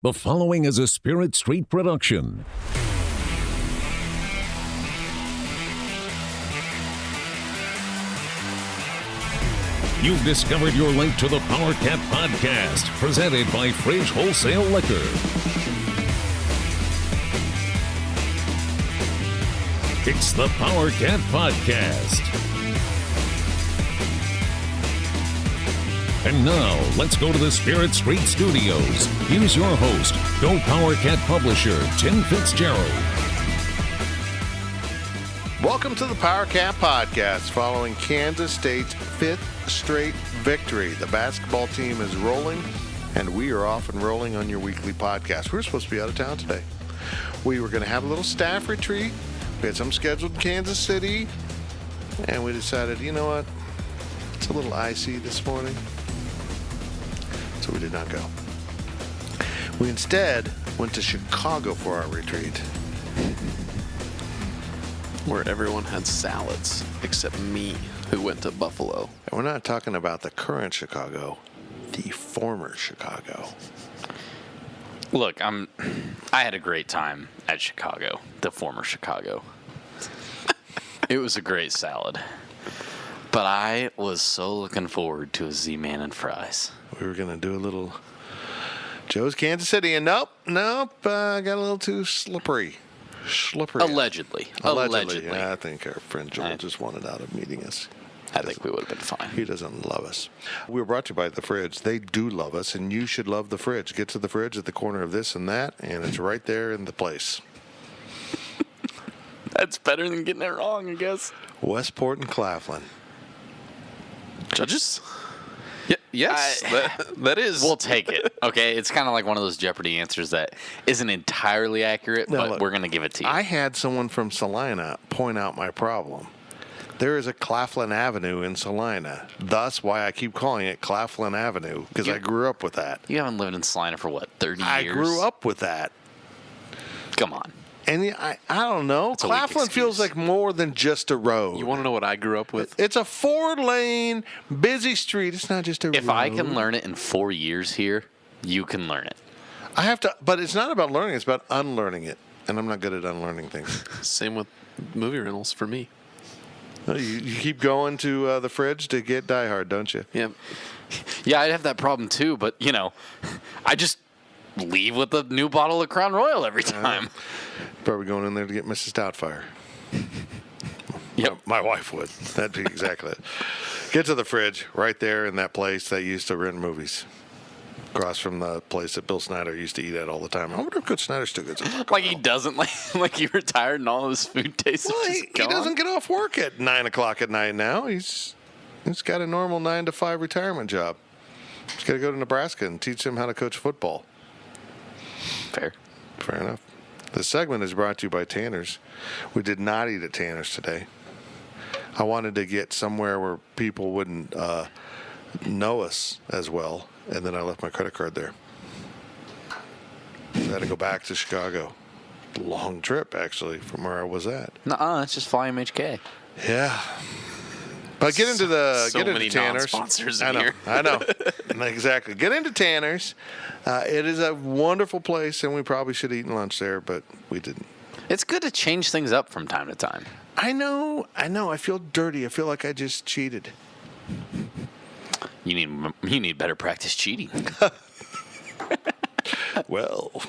The following is a Spirit Street production. You've discovered your link to the Powercat Podcast, presented by Fridge Wholesale Liquor. It's the Powercat Podcast. And now, let's go to the Spirit Street Studios. Here's your host, Go Powercat publisher, Tim Fitzgerald. Welcome to the Powercat Podcast, following Kansas State's fifth straight victory. The basketball team is rolling, and we are off and rolling on your weekly podcast. We were supposed to be out of town today. We were going to have a little staff retreat. We had some scheduled in Kansas City, and we decided, you know what, it's a little icy this morning. So we did not go. We instead went to Chicago for our retreat. Where everyone had salads, except me, who went to Buffalo. And we're not talking about the current Chicago, the former Chicago. Look, I had a great time at Chicago, the former Chicago. It was a great salad. But I was so looking forward to a Z-Man and fries. We were going to do a little Joe's Kansas City, and nope, got a little too slippery. Allegedly. Yeah, I think our friend Joel just wanted out of meeting us. I think we would have been fine. He doesn't love us. We were brought to you by The Fridge. They do love us, and you should love The Fridge. Get to The Fridge at the corner of this and that, and it's right there in the place. That's better than getting it wrong, I guess. Westport and Claflin. Judges? Yes, that is. We'll take it, okay? It's kind of like one of those Jeopardy answers that isn't entirely accurate, but look, we're going to give it to you. I had someone from Salina point out my problem. There is a Claflin Avenue in Salina. Thus why I keep calling it Claflin Avenue, because I grew up with that. You haven't lived in Salina for, what, 30 years? I grew up with that. Come on. And I don't know. Claflin feels like more than just a road. You want to know what I grew up with? It's a 4-lane, busy street. It's not just a road. If I can learn it in 4 years here, you can learn it. I have to, but it's not about learning. It's about unlearning it. And I'm not good at unlearning things. Same with movie rentals for me. You keep going to the Fridge to get Die Hard, don't you? Yeah. Yeah, I have that problem too, but, I just leave with a new bottle of Crown Royal every time. Probably going in there to get Mrs. Doubtfire. Yep. My wife would. That'd be exactly it. Get to the Fridge right there in that place that used to rent movies. Across from the place that Bill Snyder used to eat at all the time. I wonder if Coach Snyder still gets it. Like he doesn't, like he retired and all of his food tastes Well, just he gone. doesn't get off work at 9 o'clock at night now. He's got a normal 9 to 5 retirement job. He's got to go to Nebraska and teach them how to coach football. Fair enough. This segment is brought to you by Tanner's. We did not eat at Tanner's today. I wanted to get somewhere where people wouldn't know us as well, and then I left my credit card there. I had to go back to Chicago. Long trip, actually, from where I was at. Nuh-uh, it's just Volume HK. Yeah. But get into many Tanner's. non-sponsors I know, here. I know. Exactly. Get into Tanner's. It is a wonderful place, and we probably should have eaten lunch there, but we didn't. It's good to change things up from time to time. I know. I feel dirty. I feel like I just cheated. You need better practice cheating. Well,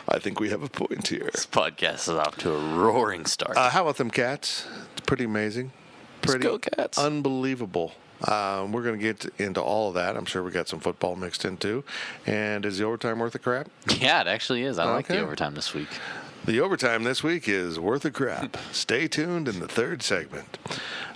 I think we have a point here. This podcast is off to a roaring start. How about them Cats? It's pretty amazing. Pretty Let's go Cats. Unbelievable. We're going to get into all of that. I'm sure we got some football mixed in too. And is the overtime worth the crap? Yeah, it actually is. I like the Okay. overtime this week. The overtime this week is worth a crap. Stay tuned in the third segment.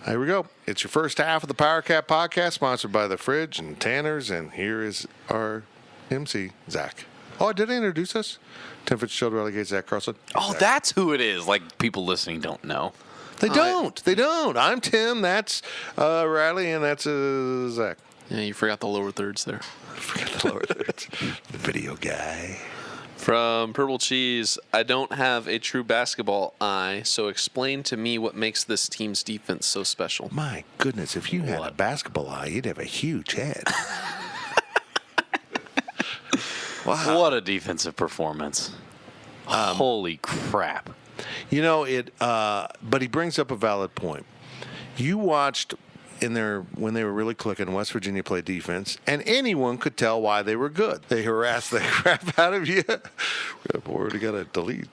Here we go. It's your first half of the Powercat Podcast, sponsored by The Fridge and Tanner's. And here is our MC, Zach. Oh, did I introduce us? Tim Fitzgerald relegates Zach Carlson. Oh, Zach. that's who it is. Like, people listening don't know. They don't. I'm Tim. That's Riley, and that's Zach. Yeah, you forgot the lower thirds there. Forget the lower thirds. The video guy. From Purple Cheese, I don't have a true basketball eye, so explain to me what makes this team's defense so special. My goodness, if you had a basketball eye, you'd have a huge head. Wow. What a defensive performance. Holy crap. You know, but he brings up a valid point. You watched when they were really clicking, West Virginia play defense, and anyone could tell why they were good. They harassed the crap out of you. We already got to delete.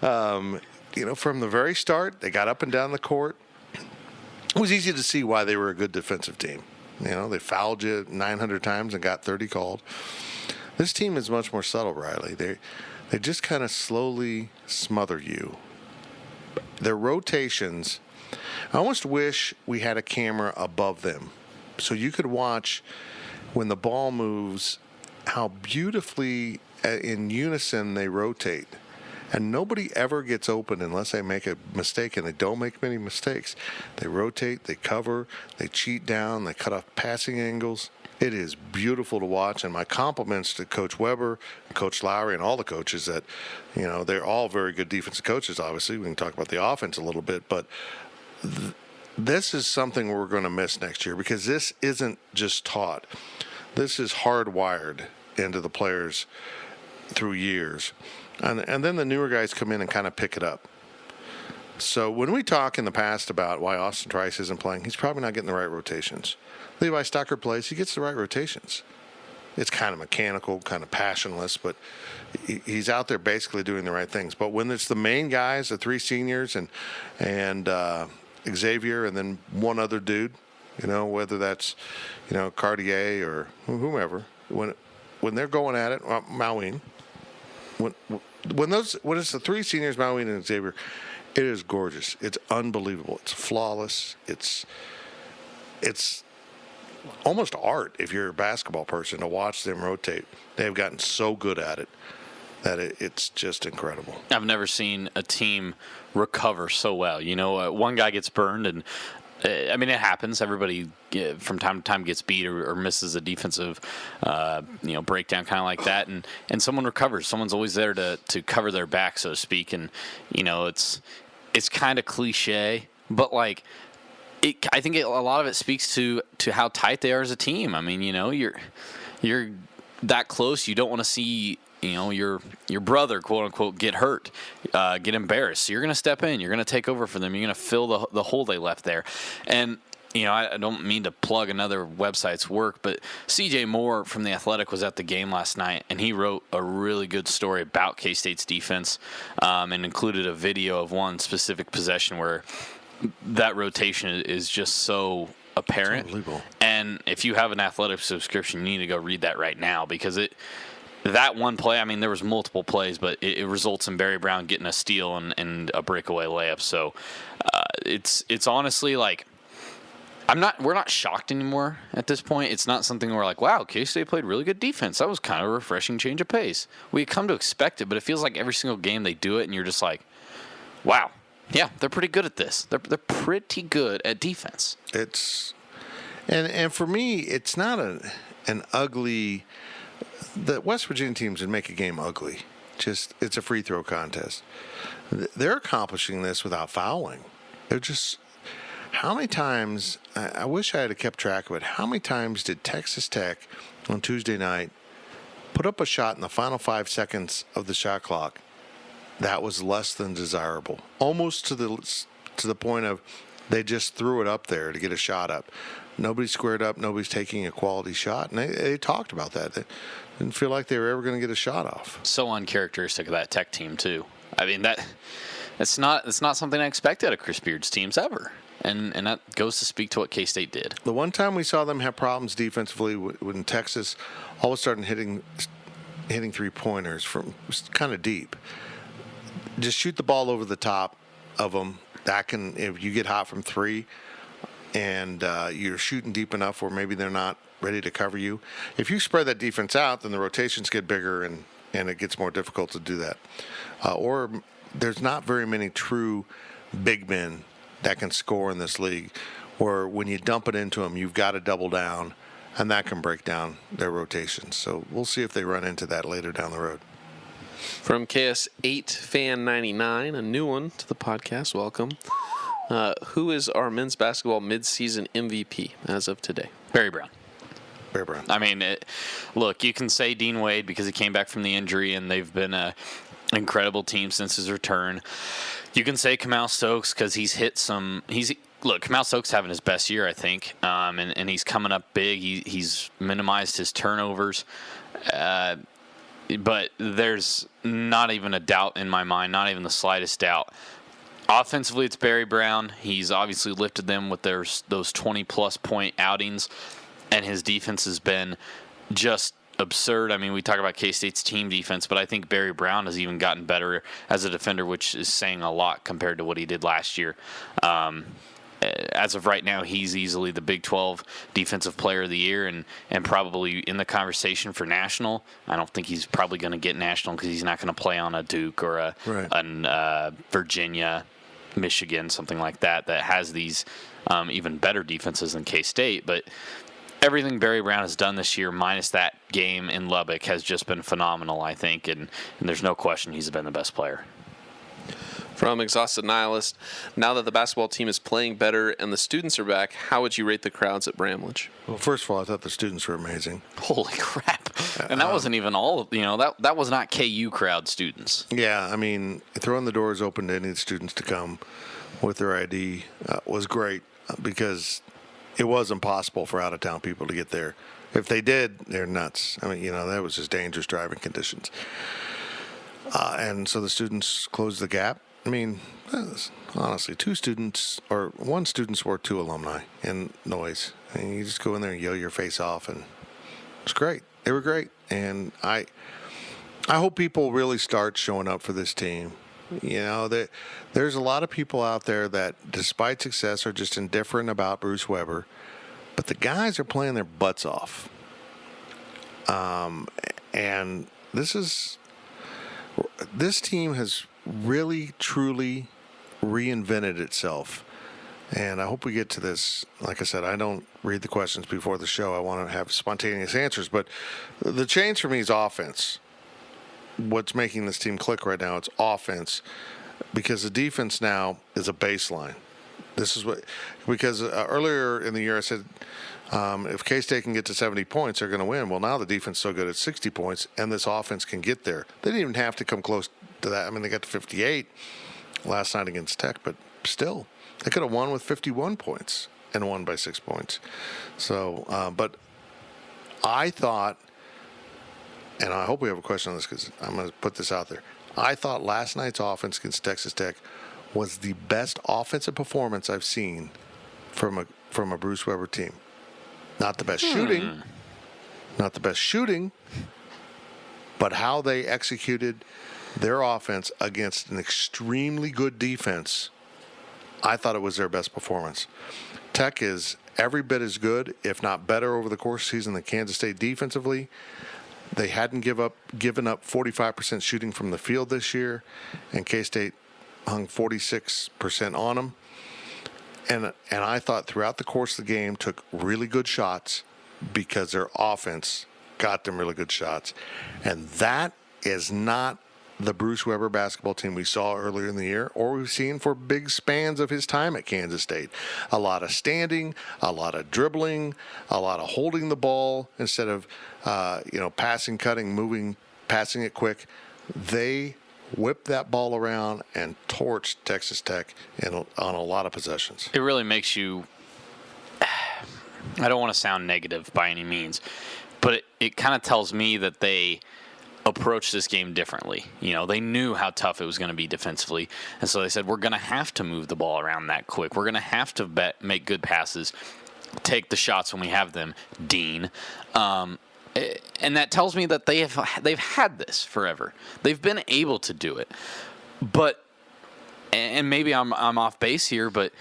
From the very start, they got up and down the court. It was easy to see why they were a good defensive team. They fouled you 900 times and got 30 called. This team is much more subtle, Riley. They just kind of slowly smother you. Their rotations, I almost wish we had a camera above them so you could watch when the ball moves how beautifully in unison they rotate. And nobody ever gets open unless they make a mistake, and they don't make many mistakes. They rotate, they cover, they cheat down, they cut off passing angles. It is beautiful to watch, and my compliments to Coach Weber, Coach Lowry, and all the coaches that, they're all very good defensive coaches, obviously. We can talk about the offense a little bit, but this is something we're going to miss next year because this isn't just taught. This is hardwired into the players through years. And then the newer guys come in and kind of pick it up. So when we talk in the past about why Austin Trice isn't playing, he's probably not getting the right rotations. Levi Stocker plays, he gets the right rotations. It's kind of mechanical, kind of passionless, but he's out there basically doing the right things. But when it's the main guys, the three seniors and Xavier and then one other dude, whether that's, Cartier or whomever, when they're going at it, Mauine, when it's the three seniors, Mauine and Xavier, it is gorgeous. It's unbelievable. It's flawless. It's almost art if you're a basketball person to watch them rotate. They've gotten so good at it that it's just incredible. I've never seen a team recover so well. One guy gets burned, and it happens. Everybody from time to time gets beat or misses a defensive, breakdown kind of like that, and someone recovers. Someone's always there to cover their back, so to speak. And it's kind of cliche, but I think a lot of it speaks to how tight they are as a team. I mean, you're that close. You don't want to see your brother, quote unquote, get hurt, get embarrassed. So you're going to step in. You're going to take over for them. You're going to fill the hole they left there. And I don't mean to plug another website's work, but C.J. Moore from The Athletic was at the game last night, and he wrote a really good story about K-State's defense, and included a video of one specific possession where that rotation is just so apparent. Unbelievable. And if you have an Athletic subscription, you need to go read that right now, because that one play, there was multiple plays, but it results in Barry Brown getting a steal and a breakaway layup. So it's honestly we're not shocked anymore at this point. It's not something where wow, K-State played really good defense. That was kind of a refreshing change of pace. We come to expect it, but it feels like every single game they do it, and you're just wow. Yeah, they're pretty good at this. They're pretty good at defense. And for me, it's not an ugly. The West Virginia teams would make a game ugly. It's a free throw contest. They're accomplishing this without fouling. They're just. How many times? I wish I had kept track of it. How many times did Texas Tech on Tuesday night put up a shot in the final 5 seconds of the shot clock that was less than desirable, almost to the point of they just threw it up there to get a shot up. Nobody squared up. Nobody's taking a quality shot, and they talked about that. They didn't feel like they were ever going to get a shot off. So uncharacteristic of that Tech team too. That's not something I expect out of Chris Beard's teams ever, and that goes to speak to what K-State did. The one time we saw them have problems defensively when Texas all of a sudden hitting 3-pointers from kind of deep. Just shoot the ball over the top of them. That can, if you get hot from 3 and you're shooting deep enough where maybe they're not ready to cover you. If you spread that defense out, then the rotations get bigger and it gets more difficult to do that. Or there's not very many true big men that can score in this league, or when you dump it into them, you've got to double down, and that can break down their rotations. So we'll see if they run into that later down the road. From KS8 Fan 99, a new one to the podcast. Welcome. Who is our men's basketball midseason MVP as of today? Barry Brown. Barry Brown. I mean, look, you can say Dean Wade because he came back from the injury, and they've been an incredible team since his return. You can say Kamal Stokes because he's hit some. Kamal Stokes having his best year, I think, and he's coming up big. He's minimized his turnovers, but there's not even a doubt in my mind, not even the slightest doubt. Offensively, it's Barry Brown. He's obviously lifted them with those 20-plus point outings, and his defense has been just absurd. I mean, we talk about K-State's team defense, but I think Barry Brown has even gotten better as a defender, which is saying a lot compared to what he did last year. As of right now, he's easily the Big 12 Defensive Player of the Year and probably in the conversation for national. I don't think he's probably going to get national because he's not going to play on a Duke or a Virginia, Michigan, something like that has these even better defenses than K-State. But everything Barry Brown has done this year, minus that game in Lubbock, has just been phenomenal, I think, and there's no question he's been the best player. From Exhausted Nihilist, now that the basketball team is playing better and the students are back, how would you rate the crowds at Bramlage? Well, first of all, I thought the students were amazing. Holy crap. And that wasn't even all, that was not KU crowd students. Yeah, I mean, throwing the doors open to any of the students to come with their ID was great because it was impossible for out-of-town people to get there. If they did, they're nuts. I mean, that was just dangerous driving conditions. And so the students closed the gap. I mean, honestly, one student's worth two alumni in noise. I mean, you just go in there and yell your face off, and it's great. They were great, and I hope people really start showing up for this team. There's a lot of people out there that, despite success, are just indifferent about Bruce Weber, but the guys are playing their butts off. And this team has really, truly reinvented itself. And I hope we get to this. Like I said, I don't read the questions before the show. I want to have spontaneous answers. But the change for me is offense. What's making this team click right now, it's offense. Because the defense now is a baseline. Because earlier in the year I said, if K-State can get to 70 points, they're going to win. Well, now the defense is so good at 60 points, and this offense can get there. They didn't even have to come close to that. I mean, they got to 58 last night against Tech, but still, they could have won with 51 points and won by 6 points. So, but I thought, and I hope we have a question on this because I'm going to put this out there. I thought last night's offense against Texas Tech was the best offensive performance I've seen from a Bruce Weber team. Not the best shooting, but how they executed their offense against an extremely good defense. I thought it was their best performance. Tech is every bit as good, if not better, over the course of the season than Kansas State defensively. They hadn't given up 45% shooting from the field this year, and K-State hung 46% on them. And I thought throughout the course of the game took really good shots because their offense got them really good shots. And that is not the Bruce Weber basketball team we saw earlier in the year or we've seen for big spans of his time at Kansas State. A lot of standing, a lot of dribbling, a lot of holding the ball instead of, passing, cutting, moving, passing it quick. They whipped that ball around and torched Texas Tech on a lot of possessions. It really makes you – I don't want to sound negative by any means, but it kind of tells me that they approached this game differently. They knew how tough it was going to be defensively, and so they said, we're going to have to move the ball around that quick. We're going to have to make good passes, take the shots when we have them, Dean. And that tells me that they've had this forever. They've been able to do it. But, and maybe I'm off base here, but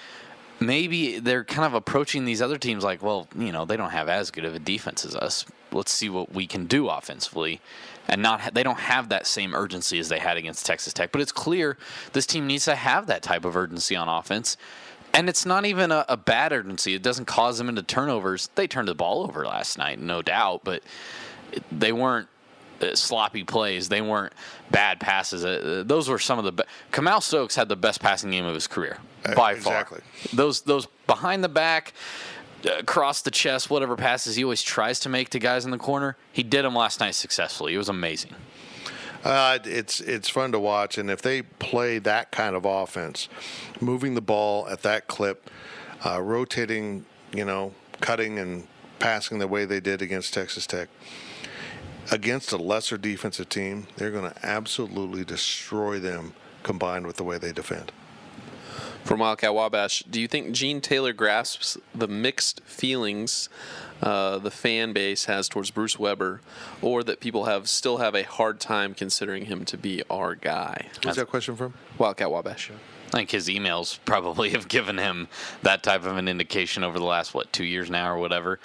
maybe they're kind of approaching these other teams like, well, they don't have as good of a defense as us. Let's see what we can do offensively. And they don't have that same urgency as they had against Texas Tech. But it's clear this team needs to have that type of urgency on offense. And it's not even a bad urgency. It doesn't cause them into turnovers. They turned the ball over last night, no doubt, but they weren't sloppy plays. They weren't bad passes. Those were some of the best. Kamal Stokes had the best passing game of his career, by far. Exactly. Those behind the back, across the chest, whatever passes he always tries to make to guys in the corner. He did them last night successfully. It was amazing. It's fun to watch, and if they play that kind of offense, moving the ball at that clip, rotating, cutting and passing the way they did against Texas Tech, against a lesser defensive team, they're going to absolutely destroy them combined with the way they defend. From Wildcat Wabash, do you think Gene Taylor grasps the mixed feelings the fan base has towards Bruce Weber, or that people still have a hard time considering him to be our guy? Where's that question from? Wildcat Wabash. I think his emails probably have given him that type of an indication over the last, 2 years now or whatever.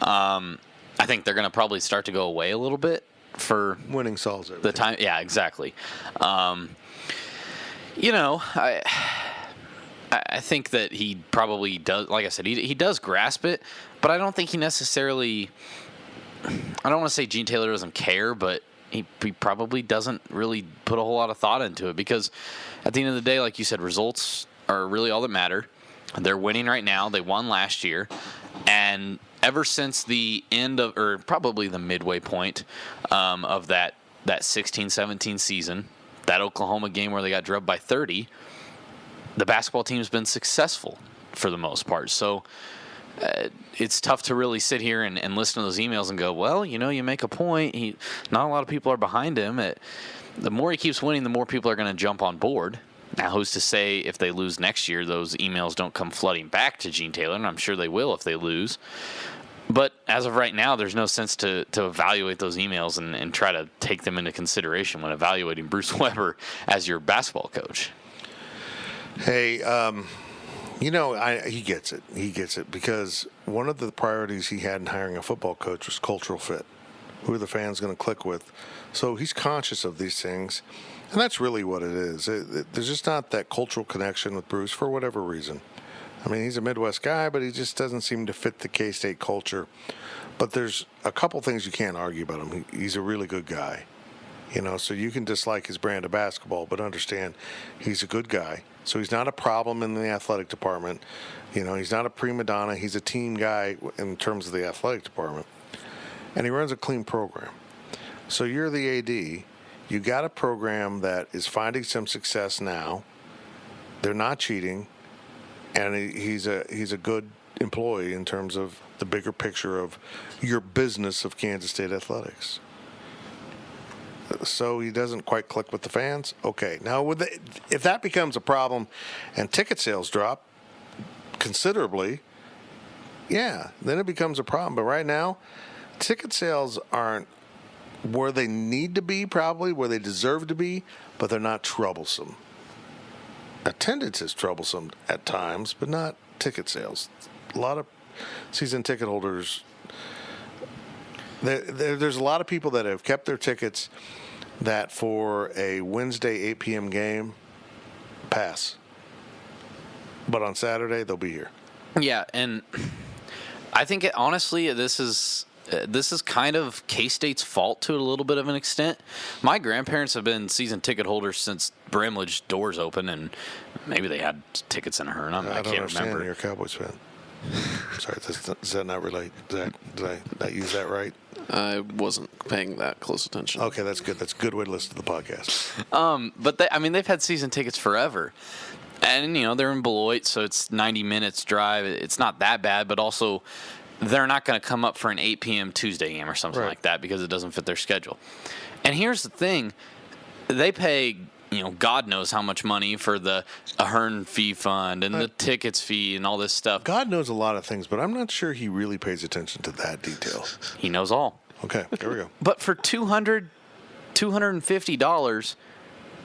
I think they're going to probably start to go away a little bit for winning solves everything. The time. Yeah, exactly. I think that he probably does. Like I said, he does grasp it, but I don't think he necessarily. I don't want to say Gene Taylor doesn't care, but he probably doesn't really put a whole lot of thought into it, because at the end of the day, like you said, results are really all that matter. They're winning right now. They won last year, and ever since the end of, or probably the midway point of that 16-17 season, that Oklahoma game where they got drubbed by 30, the basketball team's been successful for the most part. So it's tough to really sit here and listen to those emails and go, well, you make a point. Not a lot of people are behind him. The more he keeps winning, the more people are going to jump on board. Now, who's to say if they lose next year, those emails don't come flooding back to Gene Taylor, and I'm sure they will if they lose. But as of right now, there's no sense to evaluate those emails and try to take them into consideration when evaluating Bruce Weber as your basketball coach. Hey, he gets it. He gets it, because one of the priorities he had in hiring a football coach was cultural fit. Who are the fans going to click with? So he's conscious of these things, and that's really what it is. There's just not that cultural connection with Bruce for whatever reason. I mean, he's a Midwest guy, but he just doesn't seem to fit the K-State culture. But there's a couple things you can't argue about him. He's a really good guy. So you can dislike his brand of basketball, but understand he's a good guy. So he's not a problem in the athletic department. He's not a prima donna. He's a team guy in terms of the athletic department. And he runs a clean program. So you're the AD. You got a program that is finding some success now. They're not cheating. And he's a good employee in terms of the bigger picture of your business of Kansas State athletics. So he doesn't quite click with the fans. Okay, now if that becomes a problem and ticket sales drop considerably, yeah, then it becomes a problem. But right now, ticket sales aren't where they need to be, probably where they deserve to be, but they're not troublesome. Attendance is troublesome at times, but not ticket sales. A lot of season ticket holders, there's a lot of people that have kept their tickets that for a Wednesday 8 p.m. game, pass. But on Saturday, they'll be here. Yeah, and I think honestly, this is kind of K-State's fault to a little bit of an extent. My grandparents have been season ticket holders since Bramlage doors open, and maybe they had tickets in a hurry. I can't remember. You're a Cowboys fan. Sorry, does that not relate? Did I not use that right? I wasn't paying that close attention. Okay, that's good. That's a good way to listen to the podcast. But they've had season tickets forever. And, they're in Beloit, so it's 90 minutes drive. It's not that bad, but also they're not going to come up for an 8 p.m. Tuesday game or something like that because it doesn't fit their schedule. And here's the thing. They pay, God knows how much money for the Ahern fee fund and the tickets fee and all this stuff. God knows a lot of things, but I'm not sure he really pays attention to that detail. He knows all. Okay, there we go. But for $250,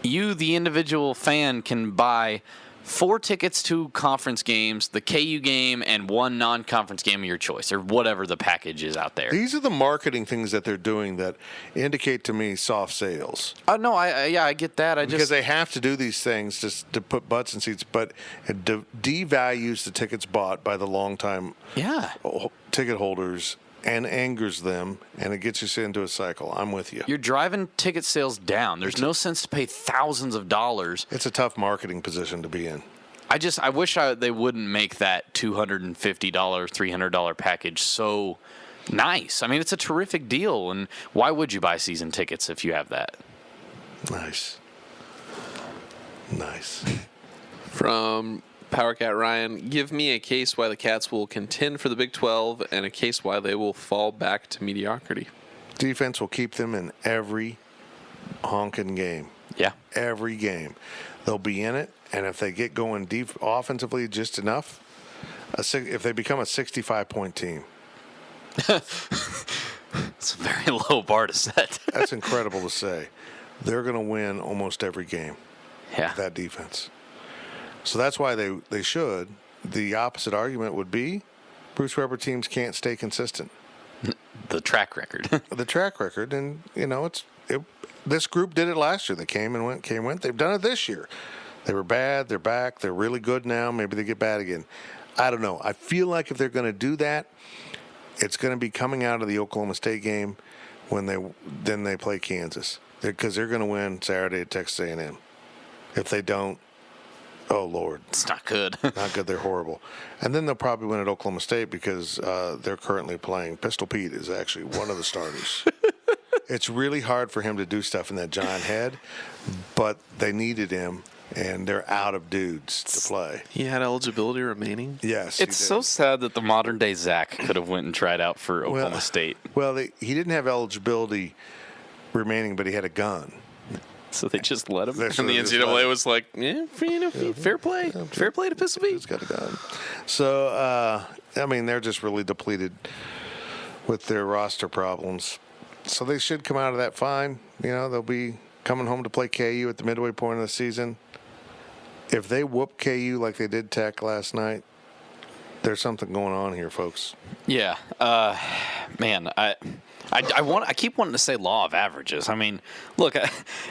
you, the individual fan, can buy 4 tickets to conference games, the KU game, and 1 non-conference game of your choice, or whatever the package is out there. These are the marketing things that they're doing that indicate to me soft sales. No, I get that. Because they have to do these things just to put butts in seats, but it devalues the tickets bought by the long-time ticket holders and angers them, and it gets us into a cycle. I'm with you. You're driving ticket sales down. There's no sense to pay thousands of dollars. It's a tough marketing position to be in. I wish they wouldn't make that $250, $300 package so nice. I mean, it's a terrific deal, and why would you buy season tickets if you have that? Nice. From Powercat Ryan, give me a case why the Cats will contend for the Big 12 and a case why they will fall back to mediocrity. Defense will keep them in every honking game. Yeah. Every game. They'll be in it, and if they get going offensively just enough, if they become a 65-point team. It's a very low bar to set. That's incredible to say. They're going to win almost every game. Yeah. With that defense. So that's why they should. The opposite argument would be Bruce Weber teams can't stay consistent. The track record. The track record, and this group did it last year. They came and went. They've done it this year. They were bad. They're back. They're really good now. Maybe they get bad again. I don't know. I feel like if they're going to do that, it's going to be coming out of the Oklahoma State game when they play Kansas, because they're going to win Saturday at Texas A&M. If they don't, oh Lord, it's not good. Not good. They're horrible. And then they'll probably win at Oklahoma State because they're currently playing. Pistol Pete is actually one of the starters. It's really hard for him to do stuff in that giant head, but they needed him, and they're out of dudes to play. He had eligibility remaining? Yes. It's so sad that the modern-day Zach could have went and tried out for Oklahoma State. Well, he didn't have eligibility remaining, but he had a gun. So they just let him. And the NCAA was like, fair play. Fair play to Pistol Pete. He's got a gun. So, they're just really depleted with their roster problems. So they should come out of that fine. They'll be coming home to play KU at the midway point of the season. If they whoop KU like they did Tech last night, there's something going on here, folks. Yeah. Man, I keep wanting to say law of averages. I mean, look,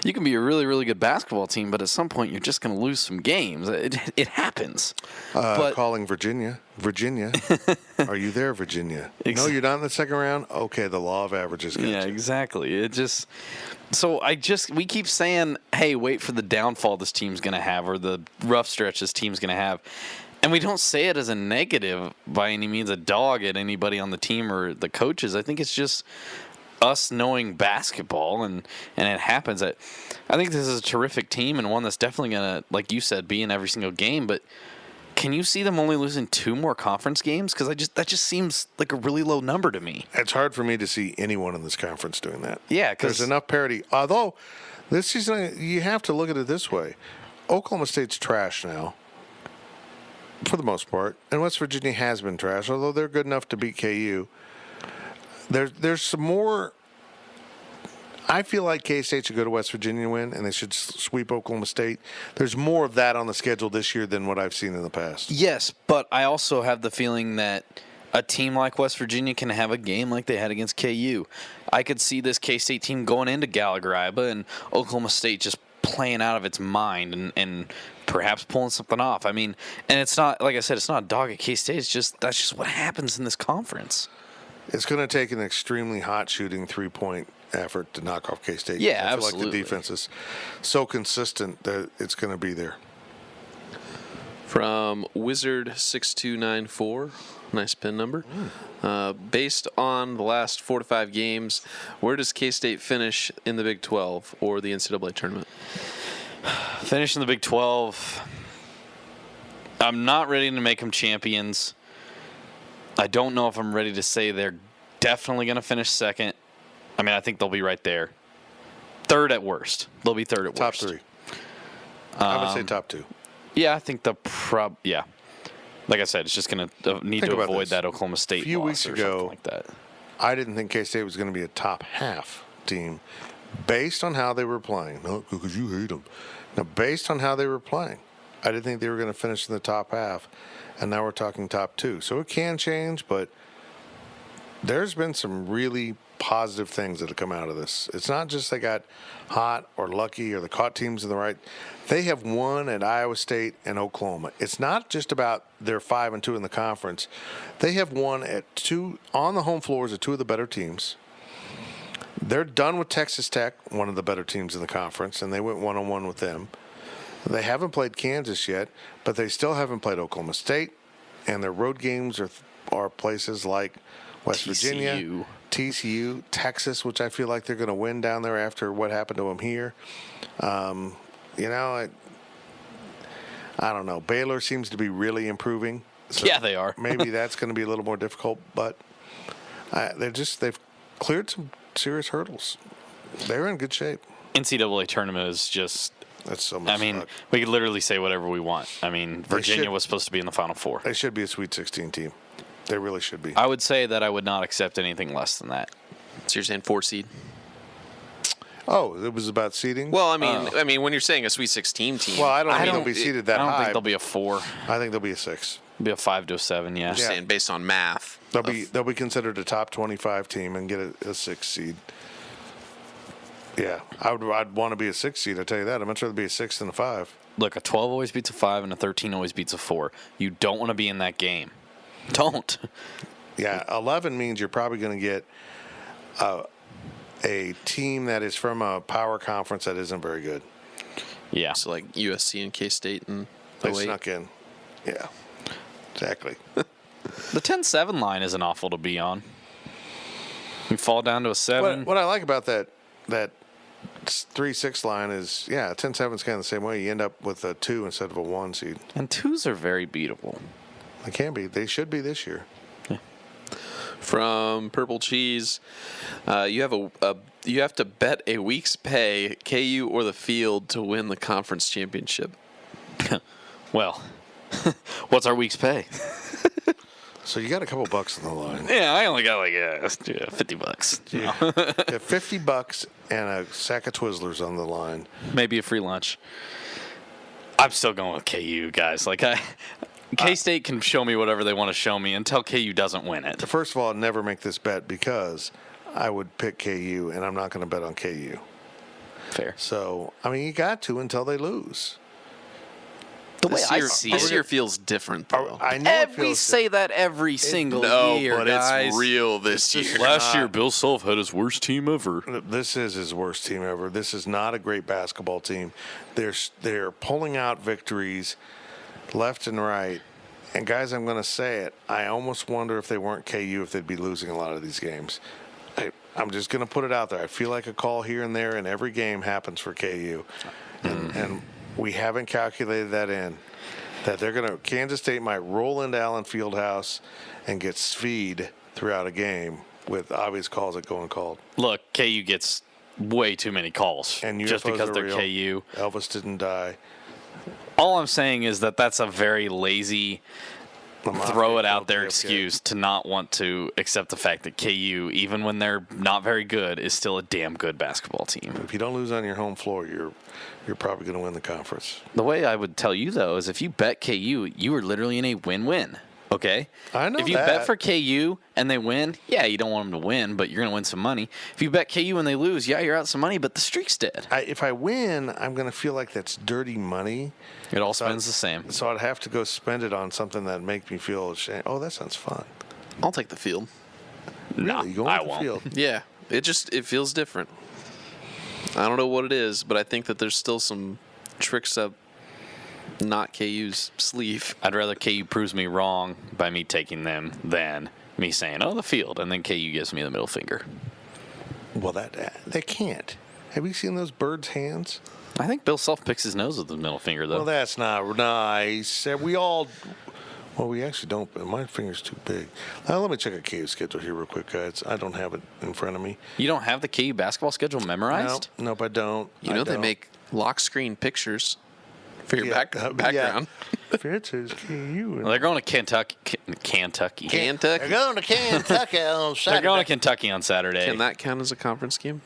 you can be a really, really good basketball team, but at some point you're just going to lose some games. It happens. Calling Virginia. Are you there, Virginia? No, you're not in the second round? Okay, the law of averages. Yeah, exactly. We keep saying, hey, wait for the downfall this team's going to have or the rough stretch this team's going to have. And we don't say it as a negative by any means, a dog at anybody on the team or the coaches. I think it's just us knowing basketball, and it happens. I think this is a terrific team and one that's definitely going to, like you said, be in every single game. But can you see them only losing 2 more conference games? Because that just seems like a really low number to me. It's hard for me to see anyone in this conference doing that. Yeah, because there's enough parity. Although this season, you have to look at it this way: Oklahoma State's trash now, for the most part, and West Virginia has been trash, although they're good enough to beat KU. There's some more. I feel like K-State should go to West Virginia and win, and they should sweep Oklahoma State. There's more of that on the schedule this year than what I've seen in the past. Yes, but I also have the feeling that a team like West Virginia can have a game like they had against KU. I could see this K-State team going into Gallagher-Iba and Oklahoma State just playing out of its mind and perhaps pulling something off. I mean, and it's not, like I said, it's not a dog at K-State. That's just what happens in this conference. It's going to take an extremely hot shooting 3-point effort to knock off K-State. Yeah, I feel absolutely. like the defense is so consistent that it's going to be there. From Wizard6294, nice pin number. Based on the last 4 to 5 games, where does K-State finish in the Big 12 or the NCAA tournament? Finish in the Big 12. I'm not ready to make them champions. I don't know if I'm ready to say they're definitely going to finish second. I mean, I think they'll be right there. Third at worst. They'll be third at Top worst. 3. I would say top 2. Yeah, I think yeah. Like I said, it's just going to need to avoid that Oklahoma State a few loss weeks or ago, something like that. I didn't think K-State was going to be a top half team based on how they were playing. No, because you hate them. Now, based on how they were playing, I didn't think they were going to finish in the top half, and now we're talking top 2. So it can change, but there's been some really positive things that have come out of this. It's not just they got hot or lucky or they caught teams in the right. They have won at Iowa State and Oklahoma. It's not just about their 5-2 in the conference. They have won at 2 on the home floors of 2 of the better teams. They're done with Texas Tech, one of the better teams in the conference, and they went 1-on-1 with them. They haven't played Kansas yet, but they still haven't played Oklahoma State, and their road games are places like West Virginia, TCU, Texas, which I feel like they're going to win down there after what happened to them here. I don't know. Baylor seems to be really improving. So yeah, they are. maybe that's going to be a little more difficult, but they've cleared some serious hurdles. They're in good shape. NCAA tournament is just. That's so much. We could literally say whatever we want. Virginia was supposed to be in the Final Four. They should be a Sweet 16 team. They really should be. I would say that I would not accept anything less than that. So you're saying 4 seed? Oh, it was about seeding? Well, when you're saying a Sweet 16 team. Well, I don't think they'll be seeded that high. I don't think they'll be a 4. I think they'll be a 6. Be a 5 to a 7, yeah. You're saying based on math. They'll be considered a top 25 team and get a 6 seed. Yeah, I'd want to be a 6 seed. I tell you that. I'd much rather be a 6 than a 5. Look, a 12 always beats a 5, and a 13 always beats a 4. You don't want to be in that game. Don't. Yeah, 11 means you're probably going to get a team that is from a power conference that isn't very good. Yeah. So like USC and K-State and They snuck in. Yeah, exactly. The 10-7 line isn't awful to be on. You fall down to a 7. What I like about that 3-6 line is, 10-7 is kind of the same way. You end up with a 2 instead of a 1 seed. And 2s are very beatable. They can be. They should be this year. Yeah. From Purple Cheese, you have to bet a week's pay, KU or the field, to win the conference championship. Well, what's our week's pay? So you got a couple bucks on the line. Yeah, I only got like $50. You have $50 and a sack of Twizzlers on the line. Maybe a free lunch. I'm still going with KU, guys. K-State can show me whatever they want to show me until KU doesn't win it. First of all, I'd never make this bet because I would pick KU, and I'm not going to bet on KU. Fair. So, you got to until they lose. The way I see this it, year feels different, though. I know we say that every single year, but guys. it's real this year. Last year, Bill Self had his worst team ever. This is his worst team ever. This is not a great basketball team. They're pulling out victories left and right. And, guys, I'm going to say it. I almost wonder if they weren't KU, if they'd be losing a lot of these games. I'm just going to put it out there. I feel like a call here and there in every game happens for KU. And we haven't calculated that in. That Kansas State might roll into Allen Fieldhouse and get speed throughout a game with obvious calls that go uncalled. Look, KU gets way too many calls And just UFOs because are they're real. KU. Elvis didn't die. All I'm saying is that's a very lazy throw it out there excuse to not want to accept the fact that KU, even when they're not very good, is still a damn good basketball team. If you don't lose on your home floor, you're probably going to win the conference. The way I would tell you, though, is if you bet KU, you are literally in a win-win. Okay? I know if you bet for KU and they win, you don't want them to win, but you're going to win some money. If you bet KU and they lose, you're out some money, but the streak's dead. If I win, I'm going to feel like that's dirty money. It all spends the same. So I'd have to go spend it on something that makes me feel ashamed. Oh, that sounds fun. I'll take the field. Really? You going I with the won't. field? Yeah, it feels different. I don't know what it is, but I think that there's still some tricks up not KU's sleeve. I'd rather KU proves me wrong by me taking them than me saying, the field, and then KU gives me the middle finger. Well, they can't. Have you seen those birds' hands? I think Bill Self picks his nose with the middle finger, though. Well, that's not nice. We actually don't. My finger's too big. Now, let me check a KU schedule here real quick, guys. I don't have it in front of me. You don't have the KU basketball schedule memorized? Nope, I don't. They make lock screen pictures for your background. Fitz's KU. Well, they're going to Kentucky. Kentucky. They're going to Kentucky on Saturday. They're going to Kentucky on Saturday. Can that count as a conference game?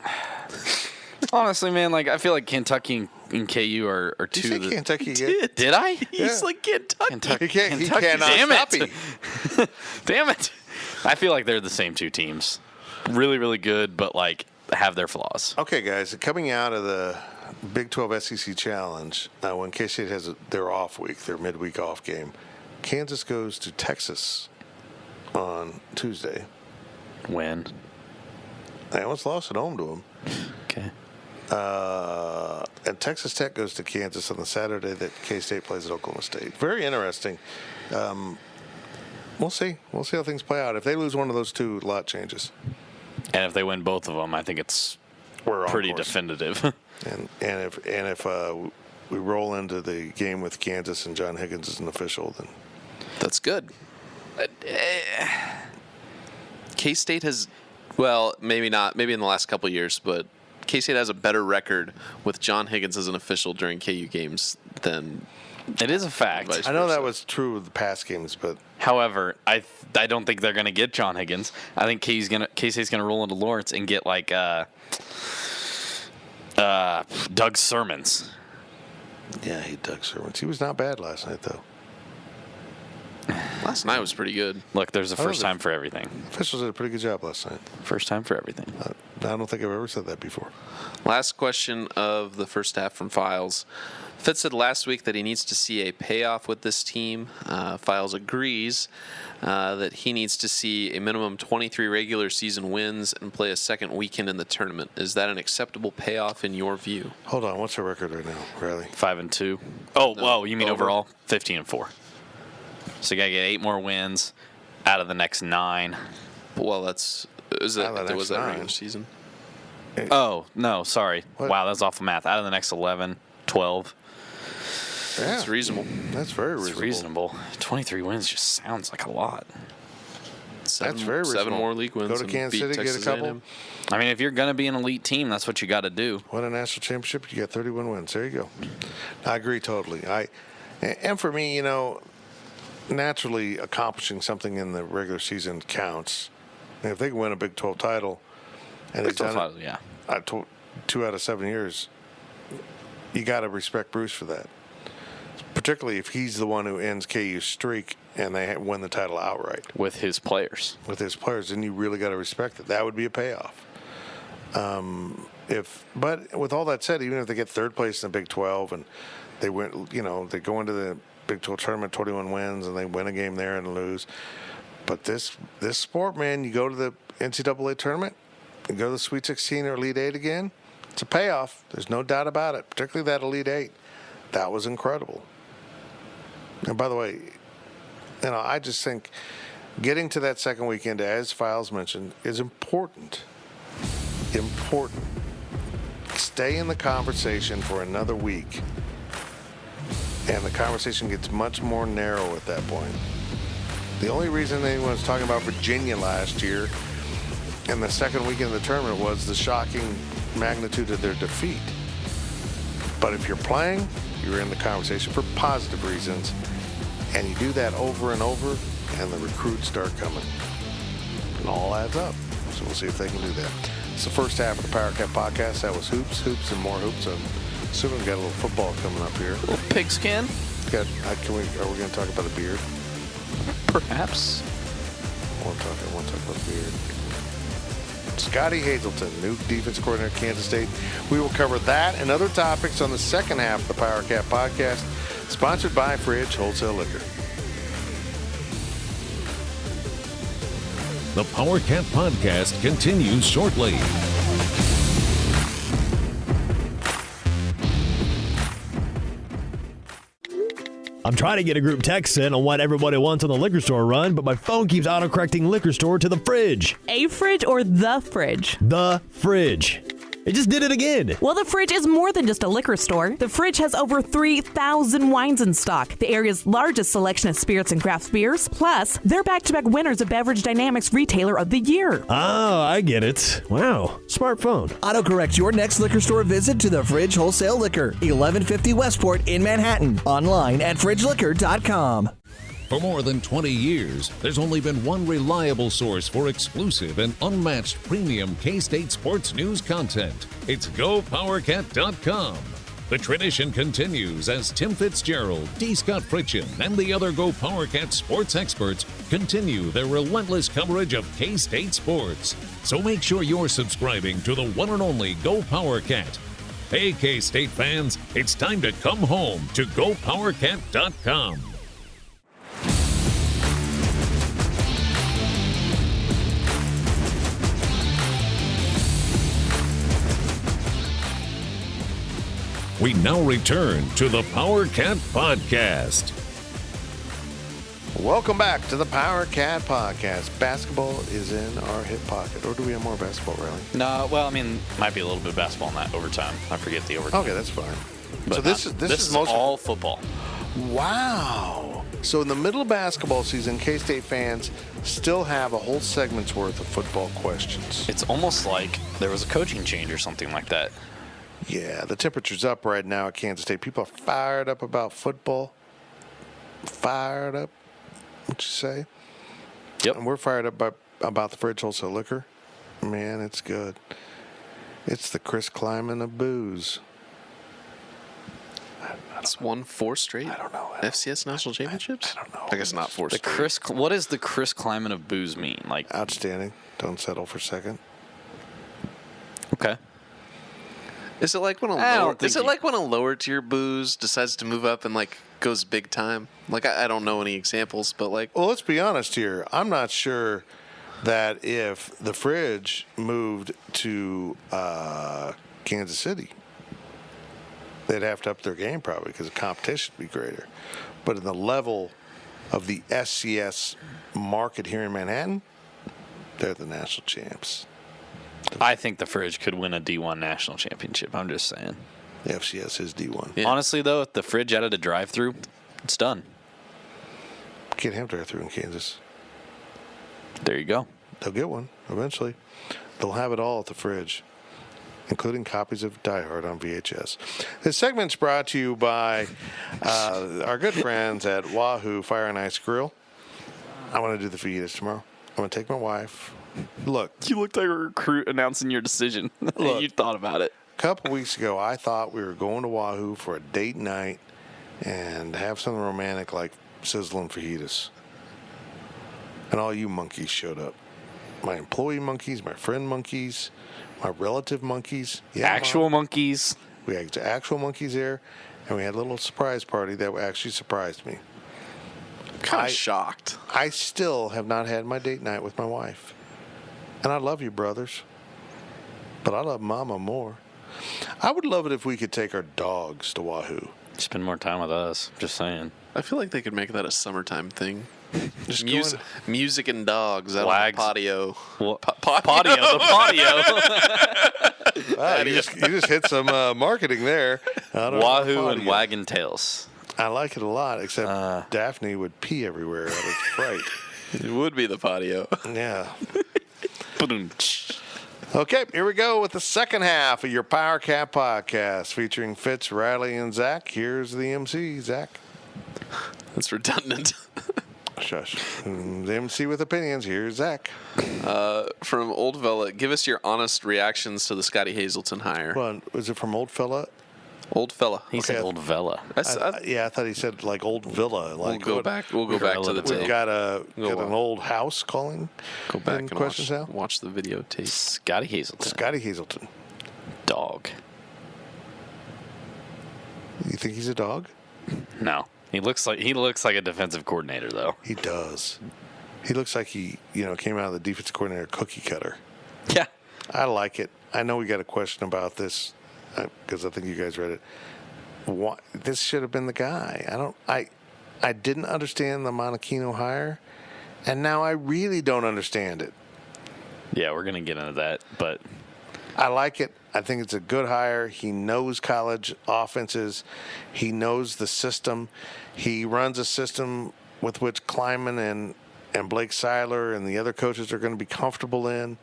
Honestly, man, I feel like Kentucky and KU are two. Did you say Kentucky again? Did I? He's like Kentucky. He cannot Damn stop it. you. Damn it. I feel like they're the same two teams. Really, really good, but have their flaws. Okay, guys, coming out of the Big 12 SEC Challenge, when K-State has their off week, their midweek off game, Kansas goes to Texas on Tuesday. When? They almost lost at home to them. Okay. And Texas Tech goes to Kansas on the Saturday that K-State plays at Oklahoma State. Very interesting. We'll see. We'll see how things play out. If they lose one of those two, a lot changes. And if they win both of them, I think it's pretty definitive. And if we roll into the game with Kansas and John Higgins is an official, then that's good. K-State has, well, maybe not, maybe in the last couple of years, but K-State has a better record with John Higgins as an official during KU games than. It is a fact. I know that was true with the past games, but however, I don't think they're going to get John Higgins. I think K-State's going to roll into Lawrence and get like Doug Sermons. Yeah, he Doug Sermons. He was not bad last night, though. Last night was pretty good. Look, there's a first time for everything. Officials did a pretty good job last night. First time for everything. I don't think I've ever said that before. Last question of the first half from Files. Fitz said last week that he needs to see a payoff with this team. Files agrees that he needs to see a minimum 23 regular season wins and play a second weekend in the tournament. Is that an acceptable payoff in your view? Hold on. What's our record right now, Riley? 5-2. Oh, no, whoa, you mean overall? 15-4. So you got to get 8 more wins out of the next 9. Well, was that regular season? Oh, no, sorry. What? Wow, that's off the math. Out of the next 11, 12. Yeah. That's reasonable. That's very reasonable. It's reasonable. 23 wins just sounds like a lot. That's very reasonable. 7 more league wins. Go to Kansas City, get a couple. A&M. I mean, if you're going to be an elite team, that's what you got to do. Win a national championship, you got 31 wins. There you go. I agree totally. And for me, naturally accomplishing something in the regular season counts. And if they can win a Big 12 title, and Big 12 title, yeah. 2 out of 7 years, you got to respect Bruce for that. Particularly if he's the one who ends KU's streak and they win the title outright. With his players. Then you really got to respect it. That would be a payoff. But with all that said, even if they get third place in the Big 12 and they win, they go into the Big 12 tournament, 21 wins, and they win a game there and lose. But this sport, man, you go to the NCAA tournament, you go to the Sweet 16 or Elite 8 again, it's a payoff. There's no doubt about it, particularly that Elite 8. That was incredible. And by the way, I just think getting to that second weekend, as Files mentioned, is important. Important. Stay in the conversation for another week. And the conversation gets much more narrow at that point. The only reason anyone was talking about Virginia last year in the second weekend of the tournament was the shocking magnitude of their defeat. But if you're playing, you're in the conversation for positive reasons. And you do that over and over, and the recruits start coming. It all adds up. So we'll see if they can do that. It's the first half of the Powercat Podcast. That was hoops, and more hoops. I'm assuming we got a little football coming up here. A little pigskin? Are we going to talk about the beard? Perhaps. I want to talk about the beard. Scottie Hazelton, new defense coordinator at Kansas State. We will cover that and other topics on the second half of the Powercat Podcast, sponsored by Fridge Wholesale Liquor. The Powercat Podcast continues shortly. I'm trying to get a group text in on what everybody wants on the liquor store run, but my phone keeps autocorrecting liquor store to the fridge. A fridge or the fridge? The fridge. It just did it again. Well, the fridge is more than just a liquor store. The fridge has over 3,000 wines in stock, the area's largest selection of spirits and craft beers. Plus, they're back-to-back winners of Beverage Dynamics Retailer of the Year. Oh, I get it. Wow, smartphone. Autocorrect your next liquor store visit to the Fridge Wholesale Liquor, 1150 Westport in Manhattan. Online at fridgeliquor.com. For more than 20 years, there's only been one reliable source for exclusive and unmatched premium K-State sports news content. It's GoPowercat.com. The tradition continues as Tim Fitzgerald, D. Scott Fritchen, and the other Go Powercat sports experts continue their relentless coverage of K-State sports. So make sure you're subscribing to the one and only Go Powercat. Hey, K-State fans, it's time to come home to GoPowercat.com. We now return to the Powercat Podcast. Welcome back to the Powercat Podcast. Basketball is in our hip pocket. Or do we have more basketball, Riley? No, well, I mean, might be a little bit of basketball in that overtime. I forget the overtime. Okay, that's fine. But so this is most all football. Wow. So in the middle of basketball season, K-State fans still have a whole segment's worth of football questions. It's almost like there was a coaching change or something like that. Yeah, the temperature's up right now at Kansas State. People are fired up about football. Fired up, what you say? Yep. And we're fired up about the Fridge Wholesale Liquor. Man, it's good. It's the Chris Klieman of booze. It's won 4 straight. I don't know. FCS national championships. I don't know. I guess not 4 straight. What does the Chris Klieman of booze mean? Like, Outstanding. Don't settle for second. okay. Is it like when a lower tier booze decides to move up and like goes big time? Like I don't know any examples, but like, Well, let's be honest here. I'm not sure that if the Fridge moved to Kansas City, they'd have to up their game probably because the competition would be greater. But in the level of the SCS market here in Manhattan, they're the national champs. I think the Fridge could win a D1 national championship. I'm just saying. The FCS is D1. Yeah. Honestly, though, if the Fridge added a drive-through, it's done. Can't have drive-through in Kansas. There you go. They'll get one eventually. They'll have it all at the Fridge, including copies of Die Hard on VHS. This segment's brought to you by our good friends at Wahoo Fire and Ice Grill. I want to do the fajitas tomorrow. I'm going to take my wife. Look. You looked like a recruit announcing your decision. Look. You thought about it. A couple weeks ago, I thought we were going to Wahoo for a date night and have something romantic like sizzling fajitas. And all you monkeys showed up. My employee monkeys, my friend monkeys, my relative monkeys. Yeah, Actual monkeys. We had actual monkeys there, and we had a little surprise party that actually surprised me. kind of shocked. I still have not had my date night with my wife. And I love you, brothers. But I love Mama more. I would love it if we could take our dogs to Wahoo. Spend more time with us. Just saying. I feel like they could make that a summertime thing. Just Music and dogs out on the patio. What? Patio. The patio. Wow, you just hit some marketing there. Wahoo and Wagon Tails. I like it a lot, except Daphne would pee everywhere out of fright. It would be the patio. Yeah. Okay, here we go with the second half of your Powercat Podcast featuring Fitz, Riley, and Zach. Here's the MC, Zach. That's redundant. Shush. The MC with opinions. Here's Zach. From Old Vella, give us your honest reactions to the Scottie Hazelton hire. Well, was it from Old Fella? Old Fella. He said Old Vella. I thought he said like Old Villa. Like We'll go back to the tape. We've got an old house calling. Go back and questions now. watch the videotape. Scottie Hazelton. Scottie Hazelton. Dog. You think he's a dog? No. He looks like a defensive coordinator, though. He does. He looks like he came out of the defensive coordinator cookie cutter. Yeah. I like it. I know we got a question about this because I think you guys read it. This should have been the guy. I didn't understand the Monachino hire, and now I really don't understand it. Yeah, we're gonna get into that, but I like it. I think it's a good hire. He knows college offenses. He knows the system. He runs a system with which Klieman and Blake Seiler and the other coaches are going to be comfortable in.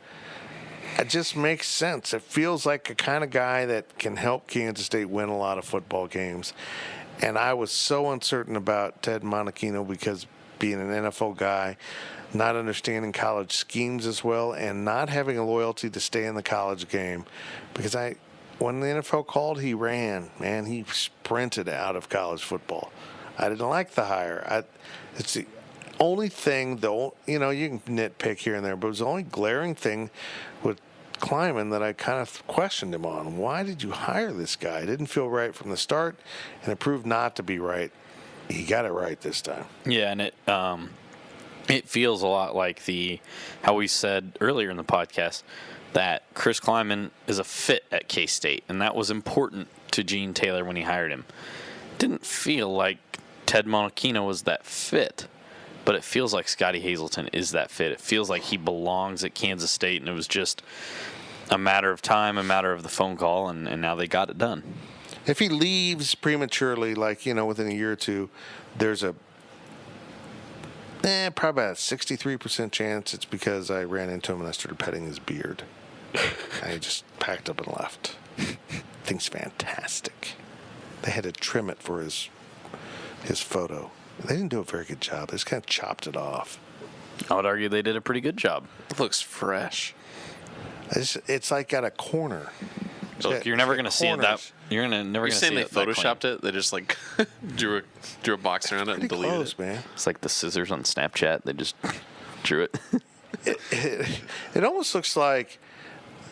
It just makes sense. It feels like a kind of guy that can help Kansas State win a lot of football games. And I was so uncertain about Ted Monachino because being an NFL guy, not understanding college schemes as well, and not having a loyalty to stay in the college game. Because when the NFL called, he ran. Man, he sprinted out of college football. I didn't like the hire. It's the only thing, you can nitpick here and there, but it was the only glaring thing with Klieman that I kind of questioned him on. Why did you hire this guy? It didn't feel right from the start, and it proved not to be right. He got it right this time. yeah, and it It feels a lot like how we said earlier in the podcast that Chris Klieman is a fit at K-State, and that was important to Gene Taylor when he hired him. Didn't feel like Ted Monachino was that fit, but it feels like Scottie Hazelton is that fit. It feels like he belongs at Kansas State, and it was just a matter of time, a matter of the phone call, and now they got it done. If he leaves prematurely, within a year or two, there's probably about a 63% chance it's because I ran into him and I started petting his beard. And he just packed up and left. Thing's fantastic. They had to trim it for his photo. They didn't do a very good job. They just kind of chopped it off. I would argue they did a pretty good job. It looks fresh. It's like at a corner. Look, you're never going to see it that. You're never going to see it. You're saying they photoshopped it? They just drew a box around it and deleted close, it. Man. It's like the scissors on Snapchat. They just drew it. It almost looks like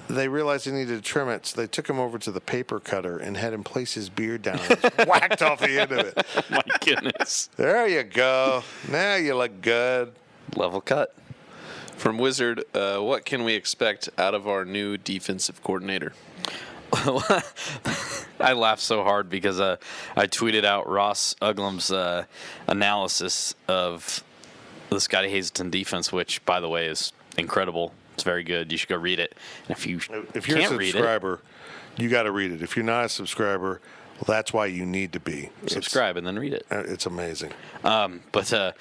they realized they needed to trim it, so they took him over to the paper cutter and had him place his beard down and just whacked off the end of it. My goodness. There you go. Now you look good. Level cut. From Wizard, what can we expect out of our new defensive coordinator? I laughed so hard because I tweeted out Ross Uglum's analysis of the Scottie Hazelton defense, which, by the way, is incredible. It's very good. You should go read it. And if you're a subscriber, you got to read it. If you're not a subscriber, well, that's why you need to be. Subscribe and then read it. It's amazing. But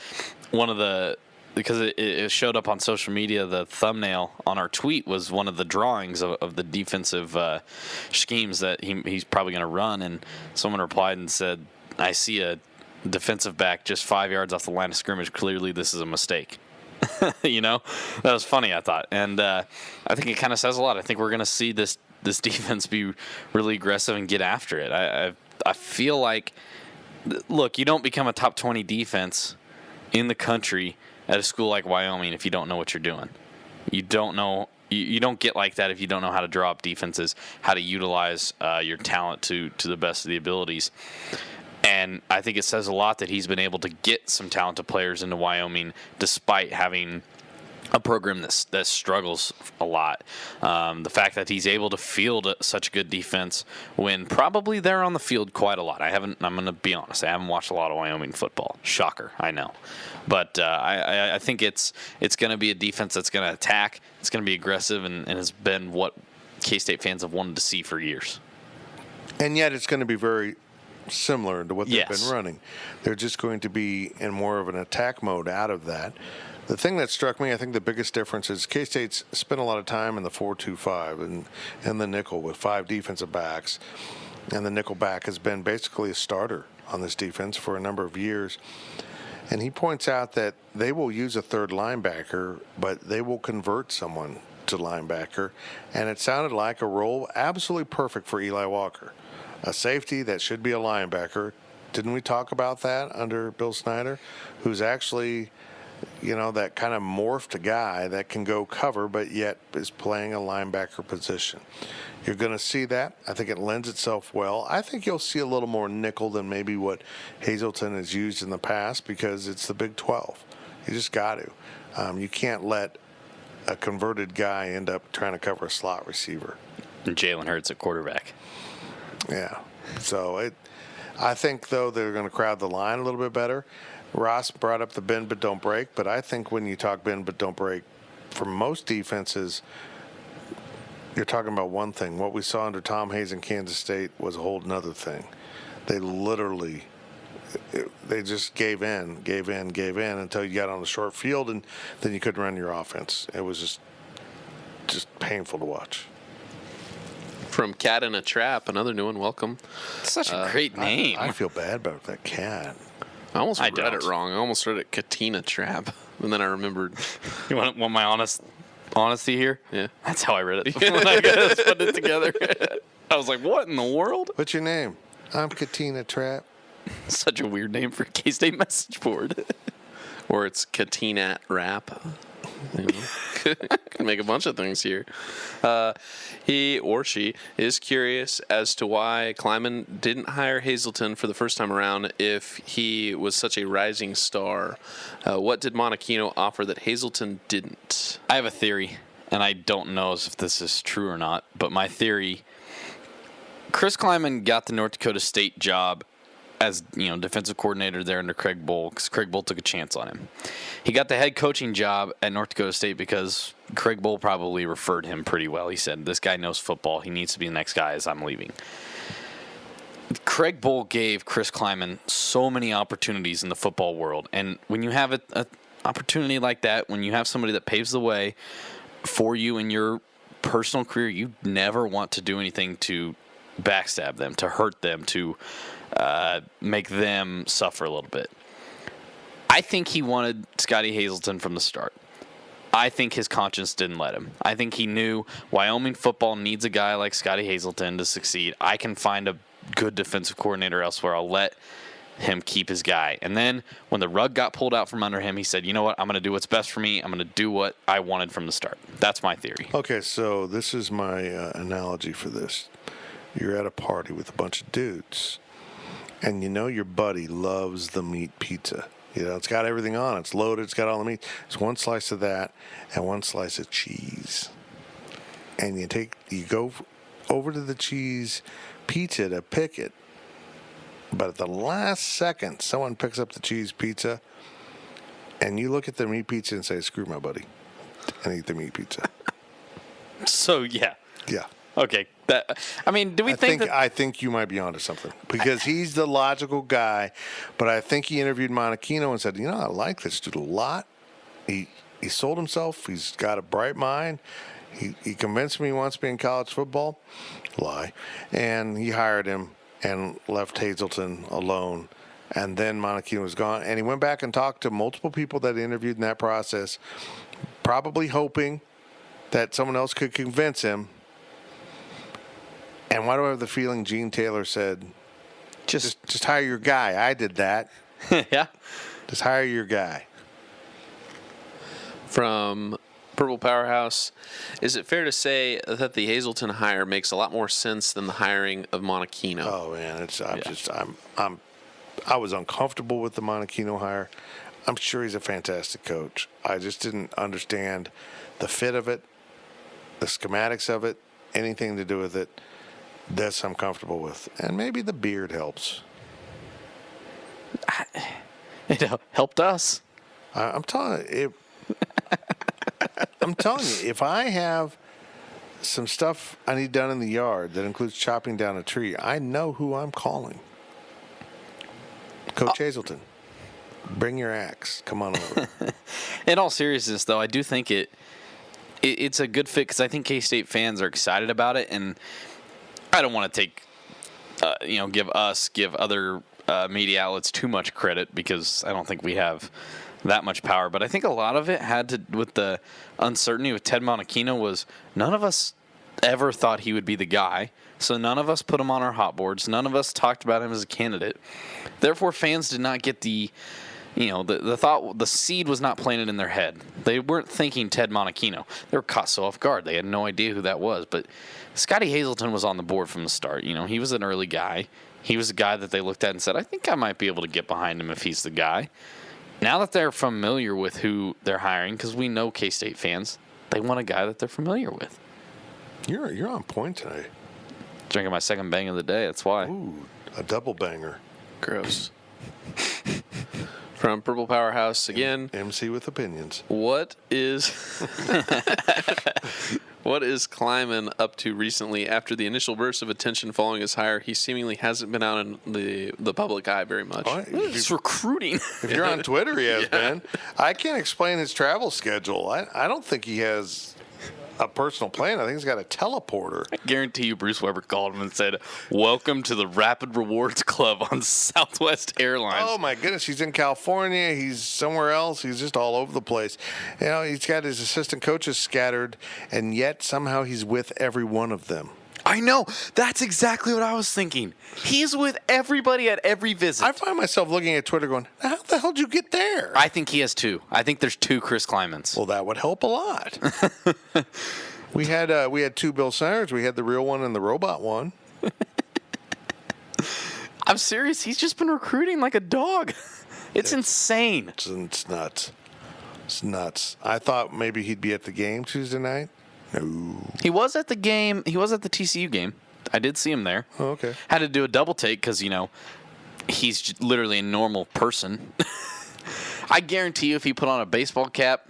one of the because it showed up on social media, the thumbnail on our tweet was one of the drawings of the defensive schemes that he's probably going to run, and someone replied and said, I see a defensive back just 5 yards off the line of scrimmage. Clearly this is a mistake. That was funny, I thought. And I think it kind of says a lot. I think we're going to see this defense be really aggressive and get after it. I feel like, look, you don't become a top 20 defense in the country at a school like Wyoming if you don't know what you're doing. You don't know. You don't get like that if you don't know how to draw up defenses, how to utilize your talent to the best of the abilities. And I think it says a lot that he's been able to get some talented players into Wyoming despite having a program that struggles a lot. The fact that he's able to field such a good defense when probably they're on the field quite a lot. I'm going to be honest. I haven't watched a lot of Wyoming football. Shocker, I know. But I think it's going to be a defense that's going to attack. It's going to be aggressive and has been what K-State fans have wanted to see for years. And yet it's going to be very similar to what they've been running. They're just going to be in more of an attack mode out of that. The thing that struck me, I think the biggest difference is K-State's spent a lot of time in the 4-2-5 and the nickel with 5 defensive backs. And the nickel back has been basically a starter on this defense for a number of years. And he points out that they will use a third linebacker, but they will convert someone to linebacker. And it sounded like a role absolutely perfect for Eli Walker. A safety that should be a linebacker. Didn't we talk about that under Bill Snyder? Who's actually, that kind of morphed guy that can go cover, but yet is playing a linebacker position. You're going to see that. I think it lends itself well. I think you'll see a little more nickel than maybe what Hazelton has used in the past because it's the Big 12. You just got to. You can't let a converted guy end up trying to cover a slot receiver. And Jalen Hurts at quarterback. Yeah. So I think, though, they're going to crowd the line a little bit better. Ross brought up the bend but don't break, but I think when you talk bend but don't break, for most defenses, you're talking about one thing. What we saw under Tom Hayes in Kansas State was a whole nother thing. They literally, they just gave in until you got on the short field, and then you couldn't run your offense. It was just painful to watch. From Cat in a Trap, another new one. Welcome. Such a great name. I feel bad about that cat. I almost read it wrong. I almost read it Katina Trap, and then I remembered. You want my honesty here? Yeah. That's how I read it. When I just put it together, I was like, what in the world? What's your name? I'm Katina Trap. Such a weird name for a K-State message board. Or it's Katina Rap. Could make a bunch of things here. He or she is curious as to why Klieman didn't hire Hazelton for the first time around if he was such a rising star. What did Monachino offer that Hazelton didn't? I have a theory, and I don't know if this is true or not, but my theory, Chris Klieman got the North Dakota State job as defensive coordinator there under Craig Bohl, because Craig Bohl took a chance on him. He got the head coaching job at North Dakota State because Craig Bohl probably referred him pretty well. He said, this guy knows football. He needs to be the next guy as I'm leaving. Craig Bohl gave Chris Klieman so many opportunities in the football world. And when you have an opportunity like that, when you have somebody that paves the way for you in your personal career, you never want to do anything to backstab them, to hurt them, to make them suffer a little bit. I think he wanted Scottie Hazelton from the start. I think his conscience didn't let him. I think he knew Wyoming football needs a guy like Scottie Hazelton to succeed. I can find a good defensive coordinator elsewhere. I'll let him keep his guy. And then when the rug got pulled out from under him, he said, you know what, I'm going to do what's best for me. I'm going to do what I wanted from the start. That's my theory. Okay, so this is my analogy for this. You're at a party with a bunch of dudes, and your buddy loves the meat pizza. It's got everything on it. It's loaded. It's got all the meat. It's one slice of that and one slice of cheese. And you go over to the cheese pizza to pick it. But at the last second, someone picks up the cheese pizza, and you look at the meat pizza and say, screw my buddy, and eat the meat pizza. So, yeah. Yeah. Okay. I think you might be onto something, because he's the logical guy, but I think he interviewed Monachino and said, I like this dude a lot. He sold himself. He's got a bright mind. He convinced me he wants to be in college football. Lie. And he hired him and left Hazelton alone. And then Monachino was gone. And he went back and talked to multiple people that he interviewed in that process, probably hoping that someone else could convince him. And why do I have the feeling Gene Taylor said, just hire your guy? I did that. Yeah. Just hire your guy. From Purple Powerhouse, is it fair to say that the Hazelton hire makes a lot more sense than the hiring of Monachino? Oh man, I was uncomfortable with the Monachino hire. I'm sure he's a fantastic coach. I just didn't understand the fit of it, the schematics of it, anything to do with it. This I'm comfortable with. And maybe the beard helps. It helped us. I'm telling you, if I have some stuff I need done in the yard that includes chopping down a tree, I know who I'm calling. Coach Hazelton. Bring your axe. Come on over. In all seriousness, though, I do think it's a good fit, because I think K-State fans are excited about it, and I don't want to give other media outlets too much credit, because I don't think we have that much power. But I think a lot of it had to with the uncertainty with Ted Monachino was none of us ever thought he would be the guy. So none of us put him on our hot boards. None of us talked about him as a candidate. Therefore, fans did not get the thought, the seed was not planted in their head. They weren't thinking Ted Monachino. They were caught so off guard. They had no idea who that was. But Scottie Hazelton was on the board from the start. He was an early guy. He was a guy that they looked at and said, I think I might be able to get behind him if he's the guy. Now that they're familiar with who they're hiring, because we know K-State fans, they want a guy that they're familiar with. You're on point today. Drinking my second bang of the day, that's why. Ooh, a double banger. Gross. From Purple Powerhouse again. MC with opinions. What is Klieman up to recently? After the initial burst of attention following his hire, he seemingly hasn't been out in the public eye very much. It's recruiting. If you're on Twitter, he has been. I can't explain his travel schedule. I don't think he has a personal plane. I think he's got a teleporter. I guarantee you Bruce Weber called him and said, welcome to the Rapid Rewards Club on Southwest Airlines. Oh, my goodness. He's in California. He's somewhere else. He's just all over the place. He's got his assistant coaches scattered, and yet somehow he's with every one of them. I know. That's exactly what I was thinking. He's with everybody at every visit. I find myself looking at Twitter going, how the hell did you get there? I think he has 2. I think there's 2 Chris Kliemans. Well, that would help a lot. We had 2 Bill Snyder's. We had the real one and the robot one. I'm serious. He's just been recruiting like a dog. It's insane. It's nuts. It's nuts. I thought maybe he'd be at the game Tuesday night. No. He was at the game. He was at the TCU game. I did see him there. Oh, okay. Had to do a double take because, he's literally a normal person. I guarantee you if he put on a baseball cap,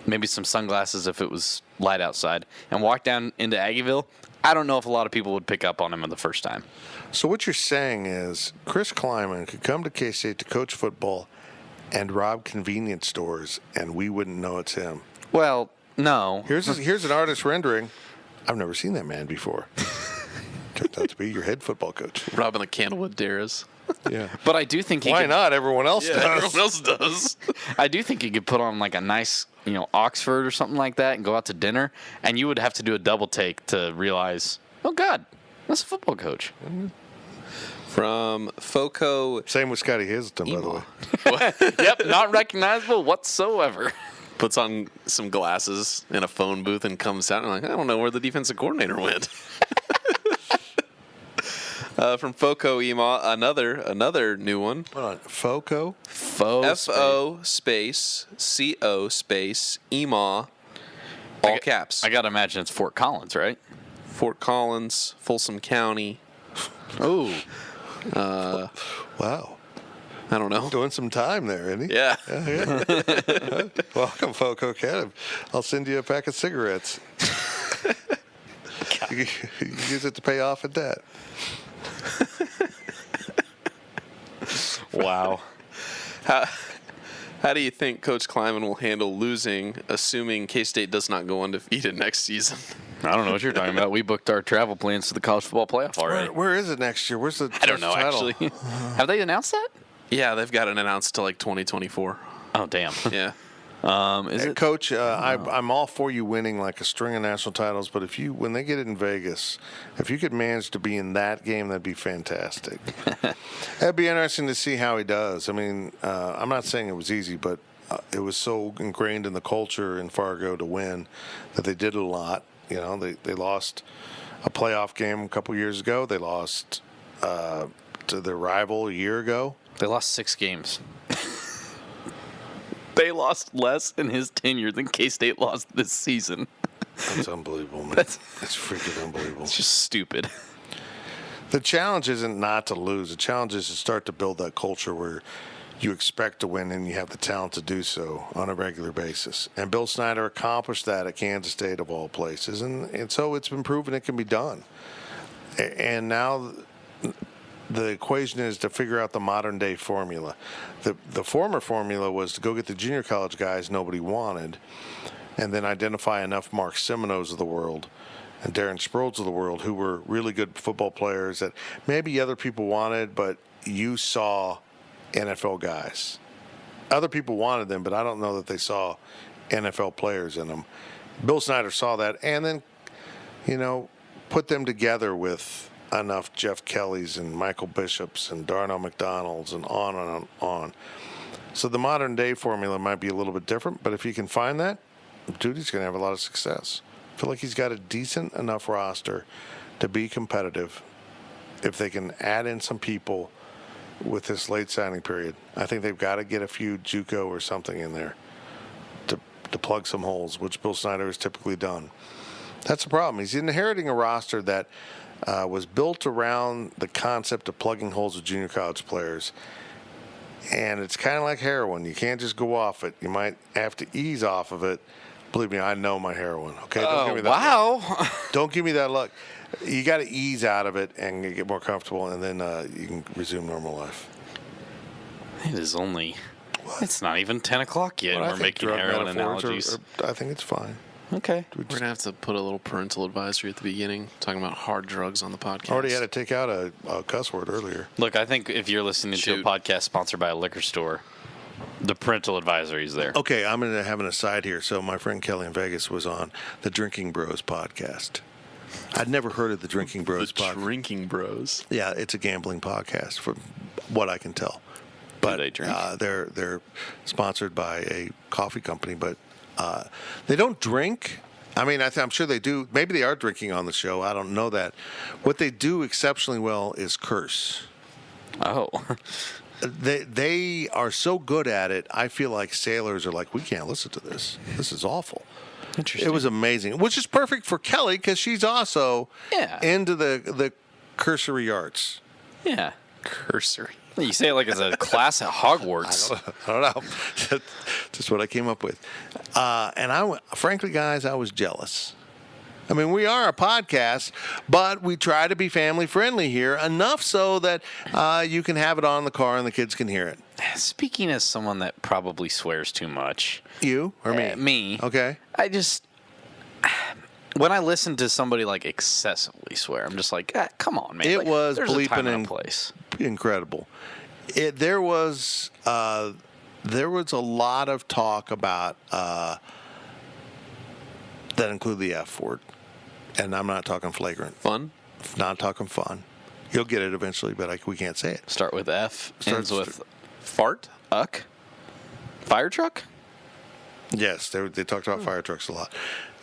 maybe some sunglasses if it was light outside, and walked down into Aggieville, I don't know if a lot of people would pick up on him the first time. So what you're saying is Chris Klieman could come to K-State to coach football and rob convenience stores, and we wouldn't know it's him. Well, no. Here's an artist rendering. I've never seen that man before. Turns out to be your head football coach. Robbing the Candlewood Dares. Yeah. But I do think he Why could, not? Everyone else does. Everyone else does. I do think he could put on like a nice, Oxford or something like that and go out to dinner, and you would have to do a double take to realize, oh, God, that's a football coach. From FOCO. Same with Scottie Hazelton, by the way. Yep, not recognizable whatsoever. Puts on some glasses in a phone booth and comes out and I don't know where the defensive coordinator went. From FOCO EMA, another new one. Hold on. FOCO? FO space CO space EMA, all caps. I got to imagine it's Fort Collins, right? Fort Collins, Folsom County. Oh. Wow. I don't know. Doing some time there, isn't he? Yeah. Welcome, FOCO Cat. I'll send you a pack of cigarettes. You use it to pay off a debt. Wow. How do you think Coach Klieman will handle losing, assuming K-State does not go undefeated next season? I don't know what you're talking about. We booked our travel plans to the college football playoff already. Where is it next year? Where's the I don't know, title? actually. Have they announced that? Yeah, they've got it announced to like 2024. Oh, damn. Yeah. Is it? Coach, I'm all for you winning like a string of national titles, but when they get it in Vegas, if you could manage to be in that game, that'd be fantastic. It'd be interesting to see how he does. I mean, I'm not saying it was easy, but it was so ingrained in the culture in Fargo to win that they did it a lot. They lost a playoff game a couple years ago. They lost to their rival a year ago. They lost 6 games. They lost less in his tenure than K-State lost this season. That's unbelievable, man. That's freaking unbelievable. It's just stupid. The challenge isn't not to lose. The challenge is to start to build that culture where you expect to win and you have the talent to do so on a regular basis. And Bill Snyder accomplished that at Kansas State of all places. And so it's been proven it can be done. And now the equation is to figure out the modern day formula. The former formula was to go get the junior college guys nobody wanted and then identify enough Mark Simonos of the world and Darren Sproles of the world who were really good football players that maybe other people wanted, but you saw NFL guys. Other people wanted them, but I don't know that they saw NFL players in them. Bill Snyder saw that and then, put them together with enough Jeff Kellys and Michael Bishops and Darnell McDonald's and on and on. So the modern day formula might be a little bit different, but if you can find that, Duty's going to have a lot of success. I feel like he's got a decent enough roster to be competitive if they can add in some people with this late signing period. I think they've got to get a few JUCO or something in there to plug some holes, which Bill Snyder has typically done. That's the problem. He's inheriting a roster that was built around the concept of plugging holes with junior college players. And it's kind of like heroin. You can't just go off it. You might have to ease off of it. Believe me, I know my heroin. Okay, don't give me that luck. Don't give me that luck. You got to ease out of it and get more comfortable, and then you can resume normal life. It is only. What? It's not even 10 o'clock yet. Well, and we're making heroin analogies. I think it's fine. Okay. We're going to have to put a little parental advisory at the beginning, talking about hard drugs on the podcast. Already had to take out a cuss word earlier. Look, I think if you're listening to a podcast sponsored by a liquor store, the parental advisory is there. Okay, I'm going to have an aside here. So my friend Kelly in Vegas was on the Drinking Bros podcast. I'd never heard of the Drinking Bros The podcast. Drinking Bros. Yeah, it's a gambling podcast, from what I can tell. But they drink? they're sponsored by a coffee company, but they don't drink. I mean, I'm sure they do. Maybe they are drinking on the show. I don't know that. What they do exceptionally well is curse. Oh. They are so good at it. I feel like sailors are like, we can't listen to this. This is awful. Interesting. It was amazing, which is perfect for Kelly because she's also into the cursory arts. Yeah. Cursory. You say it like it's a class at Hogwarts. I don't know. Just what I came up with. And frankly, guys, I was jealous. I mean, we are a podcast, but we try to be family friendly here, enough so that you can have it on in the car and the kids can hear it. Speaking as someone that probably swears too much. You or me? Me. Okay. When I listen to somebody like excessively swear, I'm just like, come on, man. It Like, was there's a time bleeping and a place. Incredible. There was a lot of talk about that include the F word, and I'm not talking flagrant. Fun? Not talking fun. You'll get it eventually, but we can't say it. Start with F, ends with Fart? uck. Fire truck? Yes, they talked about fire trucks a lot.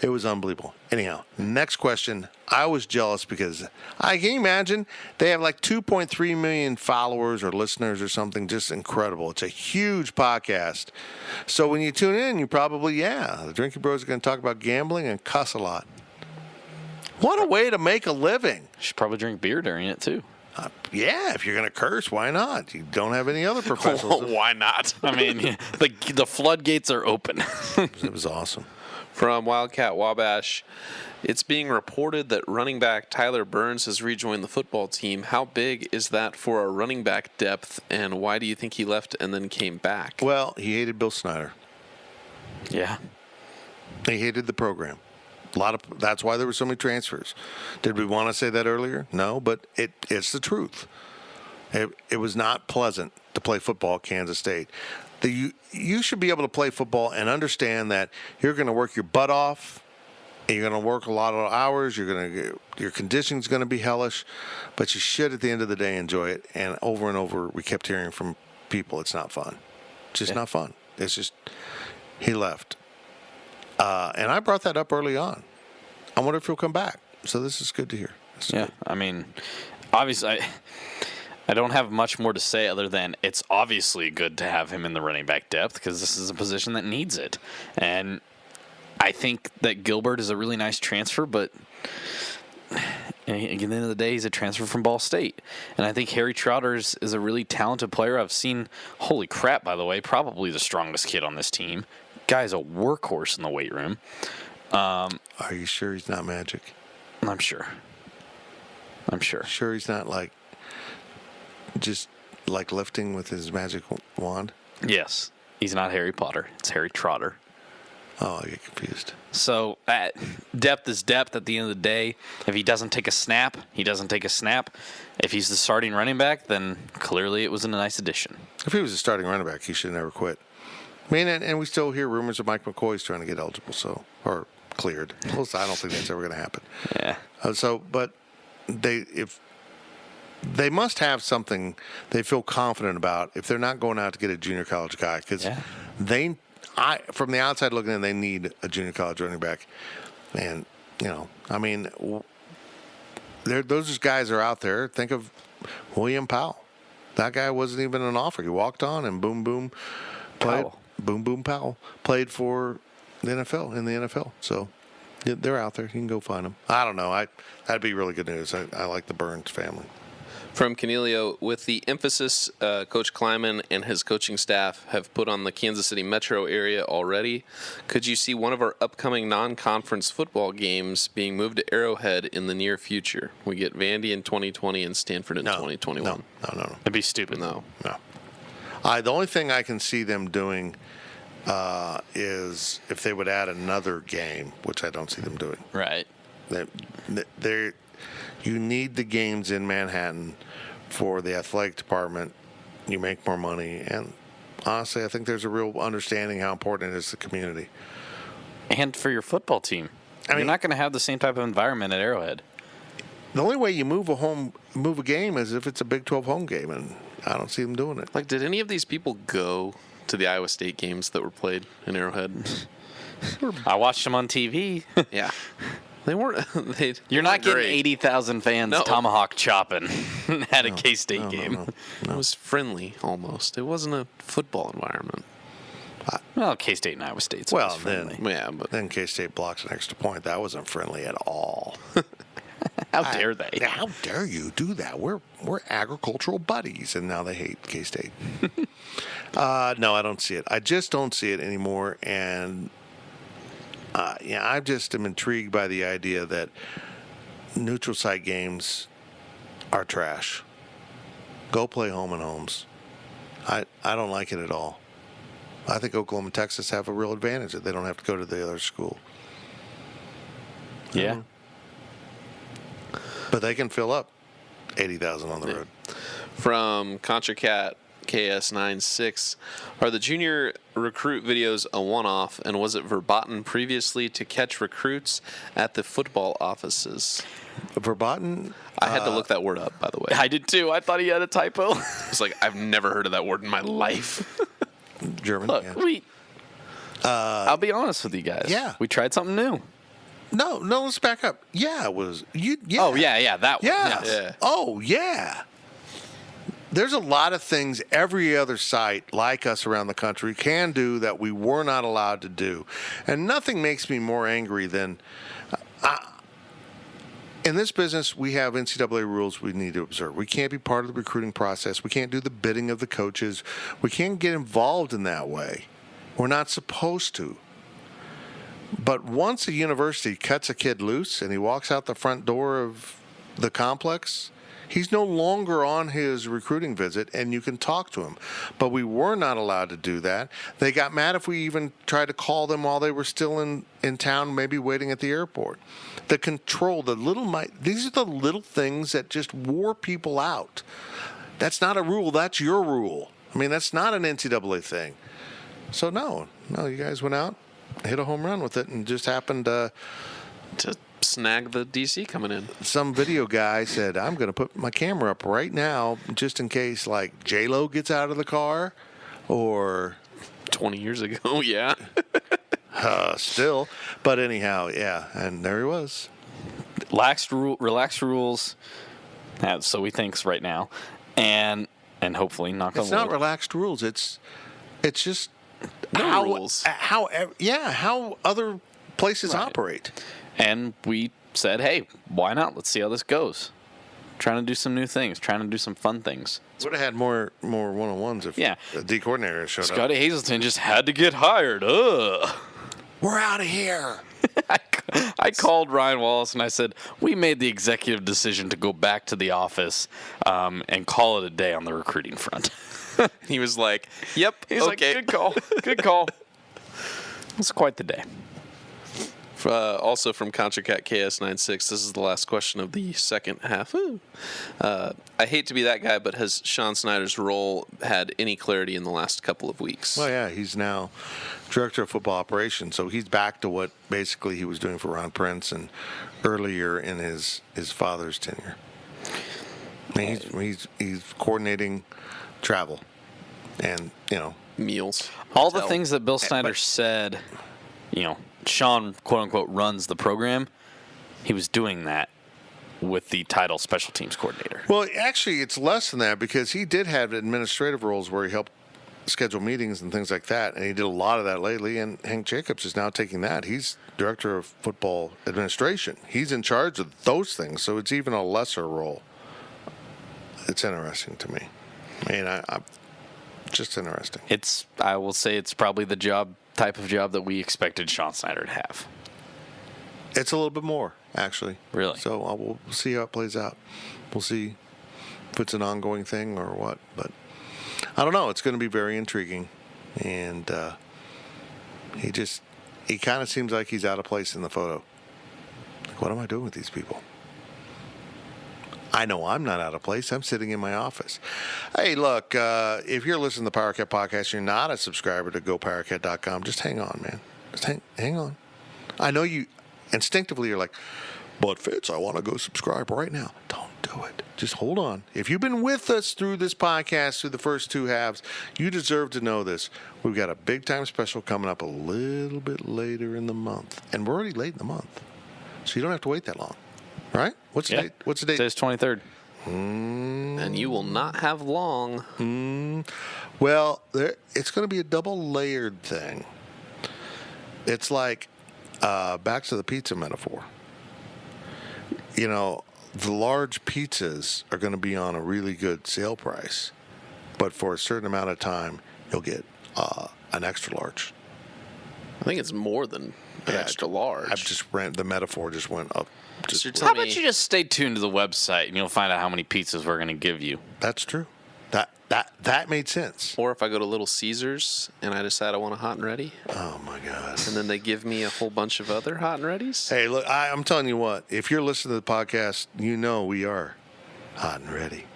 It was unbelievable. Anyhow, next question. I was jealous because can you imagine? They have like 2.3 million followers or listeners or something. Just incredible. It's a huge podcast. So when you tune in, you probably, the Drinking Bros are going to talk about gambling and cuss a lot. What a way to make a living. Should probably drink beer during it, too. If you're going to curse, why not? You don't have any other professionals. Why not? I mean, the floodgates are open. It was awesome. From Wildcat Wabash, it's being reported that running back Tyler Burns has rejoined the football team. How big is that for our running back depth, and why do you think he left and then came back? Well, he hated Bill Snyder. Yeah. He hated the program. That's why there were so many transfers. Did we want to say that earlier? No, but it's the truth. It was not pleasant to play football at Kansas State. You should be able to play football and understand that you're going to work your butt off. And you're going to work a lot of hours. Your conditioning's going to be hellish, but you should at the end of the day enjoy it. And over, we kept hearing from people, it's not fun. Just not fun. It's just he left. And I brought that up early on. I wonder if he'll come back. So this is good to hear. Good. I mean, obviously, I don't have much more to say other than it's obviously good to have him in the running back depth because this is a position that needs it. And I think that Gilbert is a really nice transfer, but at the end of the day, he's a transfer from Ball State. And I think Harry Trotter is a really talented player. I've seen, holy crap, by the way, probably the strongest kid on this team. Guy's a workhorse in the weight room. Are you sure he's not magic? I'm sure. Sure he's not just like lifting with his magic wand? Yes. He's not Harry Potter. It's Harry Trotter. Oh, I get confused. So depth is depth at the end of the day. If he doesn't take a snap, he doesn't take a snap. If he's the starting running back, then clearly it was a nice addition. If he was a starting running back, he should have never quit. I mean, and we still hear rumors of Mike McCoy's trying to get eligible, or cleared. Well, I don't think that's ever going to happen. Yeah. But if they must have something they feel confident about if they're not going out to get a junior college guy because from the outside looking in, they need a junior college running back. And, I mean, those guys are out there. Think of William Powell. That guy wasn't even an offer. He walked on and boom, played. Powell played for the NFL, in the NFL. So they're out there. You can go find them. I don't know. That'd be really good news. I like the Burns family. From Cornelio, with the emphasis Coach Klieman and his coaching staff have put on the Kansas City metro area already, could you see one of our upcoming non-conference football games being moved to Arrowhead in the near future? We get Vandy in 2020 and Stanford in 2021. No. It'd be stupid. No. The only thing I can see them doing is if they would add another game, which I don't see them doing. Right. You need the games in Manhattan for the athletic department. You make more money. And honestly, I think there's a real understanding how important it is to the community. And for your football team. You're not going to have the same type of environment at Arrowhead. The only way you move a game is if it's a Big 12 home game, and I don't see them doing it. Like, did any of these people go to the Iowa State games that were played in Arrowhead? I watched them on TV. Yeah. They weren't. You're not getting great. 80,000 fans tomahawk chopping at a K-State game. No. It was friendly almost. It wasn't a football environment. Well, K-State and Iowa State's Well, always friendly. then K-State blocks an extra point. That wasn't friendly at all. How dare they? How dare you do that? We're agricultural buddies, and now they hate K-State. No, I don't see it. I just don't see it anymore, and I just am intrigued by the idea that neutral site games are trash. Go play home and homes. I don't like it at all. I think Oklahoma and Texas have a real advantage that they don't have to go to the other school. Yeah. But they can fill up 80,000 on the road. From ContraCat KS96, are the junior recruit videos a one-off, and was it verboten previously to catch recruits at the football offices? Verboten? I had to look that word up, by the way. I did too. I thought he had a typo. It's like, I've never heard of that word in my life. German? Look, Yeah. I'll be honest with you guys. Yeah. We tried something new. No, let's back up. Yeah, it was. Yeah. Oh, yeah, that one. Yeah. Yes. Yeah. Oh, yeah. There's a lot of things every other site like us around the country can do that we were not allowed to do. And nothing makes me more angry than in this business, we have NCAA rules we need to observe. We can't be part of the recruiting process. We can't do the bidding of the coaches. We can't get involved in that way. We're not supposed to. But once a university cuts a kid loose and he walks out the front door of the complex, he's no longer on his recruiting visit, and you can talk to him. But we were not allowed to do that. They got mad if we even tried to call them while they were still in town, maybe waiting at the airport. The control, these are the little things that just wore people out. That's not a rule. That's your rule. I mean, that's not an NCAA thing. So, no, you guys went out, hit a home run with it, and just happened to snag the DC coming in. Some video guy said, I'm going to put my camera up right now just in case, like, J-Lo gets out of the car or 20 years ago, yeah. Still. But anyhow, yeah, and there he was. Relaxed rules. So he thinks right now. And hopefully knock on wood. It's not relaxed rules. It's just rules. How other places operate. And we said, hey, why not? Let's see how this goes. Trying to do some new things, trying to do some fun things. Would have had more one-on-ones if the D coordinator showed up. Scottie Hazelton just had to get hired. We're out of here. I called Ryan Wallace and I said, we made the executive decision to go back to the office and call it a day on the recruiting front. He was like, yep, He's okay. like, good call. It's quite the day. Also from ContraCat KS96, this is the last question of the second half. I hate to be that guy, but has Sean Snyder's role had any clarity in the last couple of weeks? Well, yeah, he's now director of football operations, so he's back to what basically he was doing for Ron Prince and earlier in his father's tenure. I mean, he's coordinating travel and, Meals. All the things that Bill Snyder said, Sean, quote-unquote, runs the program, he was doing that with the title special teams coordinator. Well, actually, it's less than that because he did have administrative roles where he helped schedule meetings and things like that, and he did a lot of that lately, and Hank Jacobs is now taking that. He's director of football administration. He's in charge of those things, so it's even a lesser role. It's interesting to me. I mean, I'm just interesting. I will say it's probably the type of job that we expected Sean Snyder to have. It's a little bit more, actually. Really? So we'll see how it plays out. We'll see if it's an ongoing thing or what. But I don't know. It's going to be very intriguing. And he kind of seems like he's out of place in the photo. Like, what am I doing with these people? I know I'm not out of place. I'm sitting in my office. Hey, look, if you're listening to the Powercat Podcast, you're not a subscriber to GoPowercat.com, just hang on, man. Just hang on. I know you instinctively you're like, but Fitz, I want to go subscribe right now. Don't do it. Just hold on. If you've been with us through this podcast, through the first two halves, you deserve to know this. We've got a big time special coming up a little bit later in the month. And we're already late in the month. So you don't have to wait that long. Right? What's the date? What's the date? Today's 23rd. And you will not have long. Well, it's going to be a double layered thing. It's like back to the pizza metaphor. You know, the large pizzas are going to be on a really good sale price, but for a certain amount of time, you'll get an extra large. I think it's more than an extra large. The metaphor just went up. How about you just stay tuned to the website and you'll find out how many pizzas we're going to give you. That's true. That made sense. Or if I go to Little Caesars and I decide I want a hot and ready. Oh, my God. And then they give me a whole bunch of other hot and readies. Hey, look, I'm telling you what. If you're listening to the podcast, you know we are hot and ready.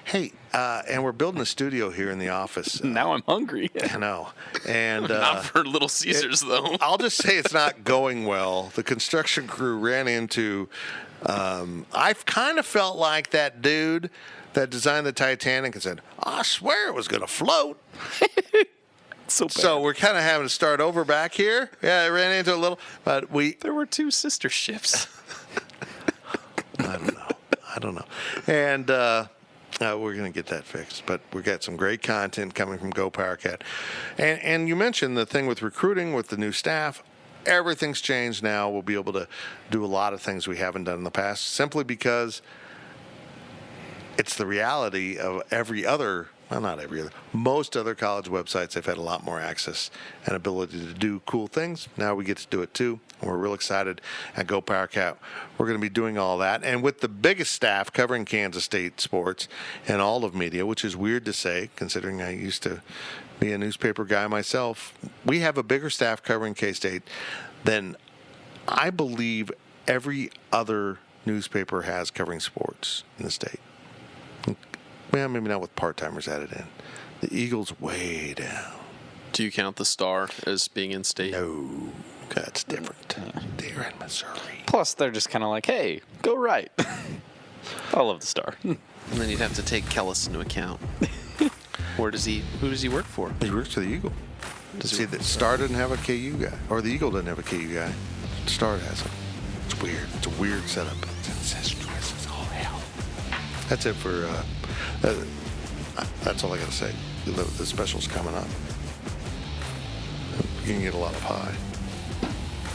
Hey, and we're building a studio here in the office. Now I'm hungry. I know. And not for Little Caesars, though. I'll just say it's not going well. The construction crew ran into... I've kind of felt like that dude that designed the Titanic and said, I swear it was going to float. So we're kind of having to start over back here. Yeah, I ran into a little, but there were two sister ships. I don't know. And we're going to get that fixed. But we got some great content coming from Go Powercat. And you mentioned the thing with recruiting with the new staff. Everything's changed now. We'll be able to do a lot of things we haven't done in the past simply because it's the reality of most other college websites. They've had a lot more access and ability to do cool things. Now we get to do it too. And we're real excited at Go Powercat. We're going to be doing all that. And with the biggest staff covering Kansas State sports and all of media, which is weird to say considering I used to be a newspaper guy myself, we have a bigger staff covering K-State than I believe every other newspaper has covering sports in the state. Well, maybe not with part-timers added in. The Eagles way down. Do you count the Star as being in state? No, that's different. They're in Missouri. Plus, they're just kind of like, hey, go right. I love the Star. And then you'd have to take Kellis into account. Who does he work for? He works for the Eagle. See, the Star doesn't have a KU guy, or the Eagle doesn't have a KU guy. Star has him. It's weird. It's a weird setup. It's incestuous as all hell. That's it for. That's all I got to say. The special's coming up. You can get a lot of pie.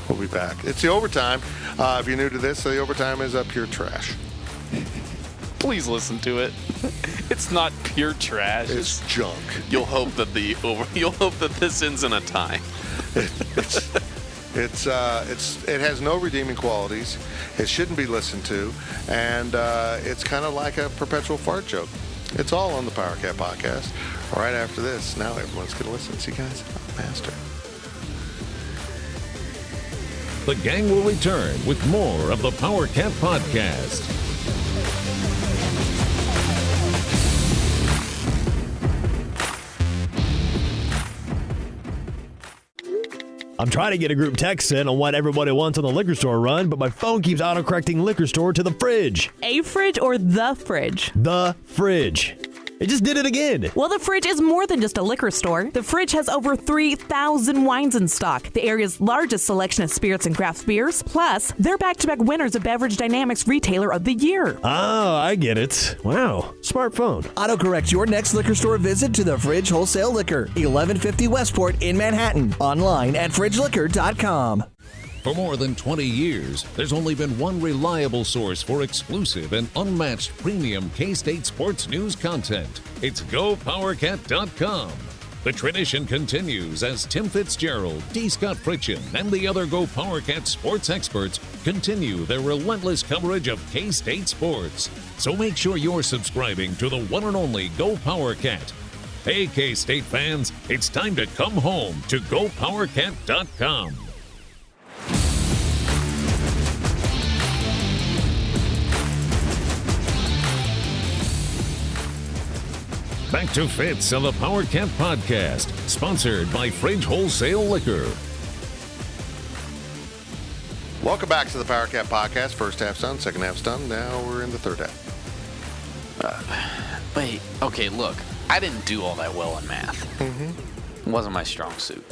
We'll be back. It's the overtime. If you're new to this, the overtime is pure trash. Please listen to it. It's not pure trash. It's junk. You'll hope that this ends in a tie. It has no redeeming qualities. It shouldn't be listened to, and it's kind of like a perpetual fart joke. It's all on the Powercat Podcast. Right after this, now everyone's going to listen. See, guys, I'm a master. The gang will return with more of the Powercat Podcast. I'm trying to get a group text in on what everybody wants on the liquor store run, but my phone keeps autocorrecting liquor store to the fridge. A fridge or the fridge? The fridge. It just did it again. Well, the fridge is more than just a liquor store. The fridge has over 3,000 wines in stock, the area's largest selection of spirits and craft beers. Plus, they're back-to-back winners of Beverage Dynamics Retailer of the Year. Oh, I get it. Wow. Smartphone. Autocorrect your next liquor store visit to the Fridge Wholesale Liquor, 1150 Westport in Manhattan. Online at fridgeliquor.com. For more than 20 years, there's only been one reliable source for exclusive and unmatched premium K-State sports news content. It's GoPowercat.com. The tradition continues as Tim Fitzgerald, D. Scott Fritchen, and the other Go Powercat sports experts continue their relentless coverage of K-State sports. So make sure you're subscribing to the one and only Go Powercat. Hey, K-State fans, it's time to come home to GoPowercat.com. Back to Fitz on the Powercat Podcast, sponsored by Fridge Wholesale Liquor. Welcome back to the Powercat Podcast. First half's done, second half's done. Now we're in the third half. Wait, okay, look. I didn't do all that well in math. It wasn't my strong suit.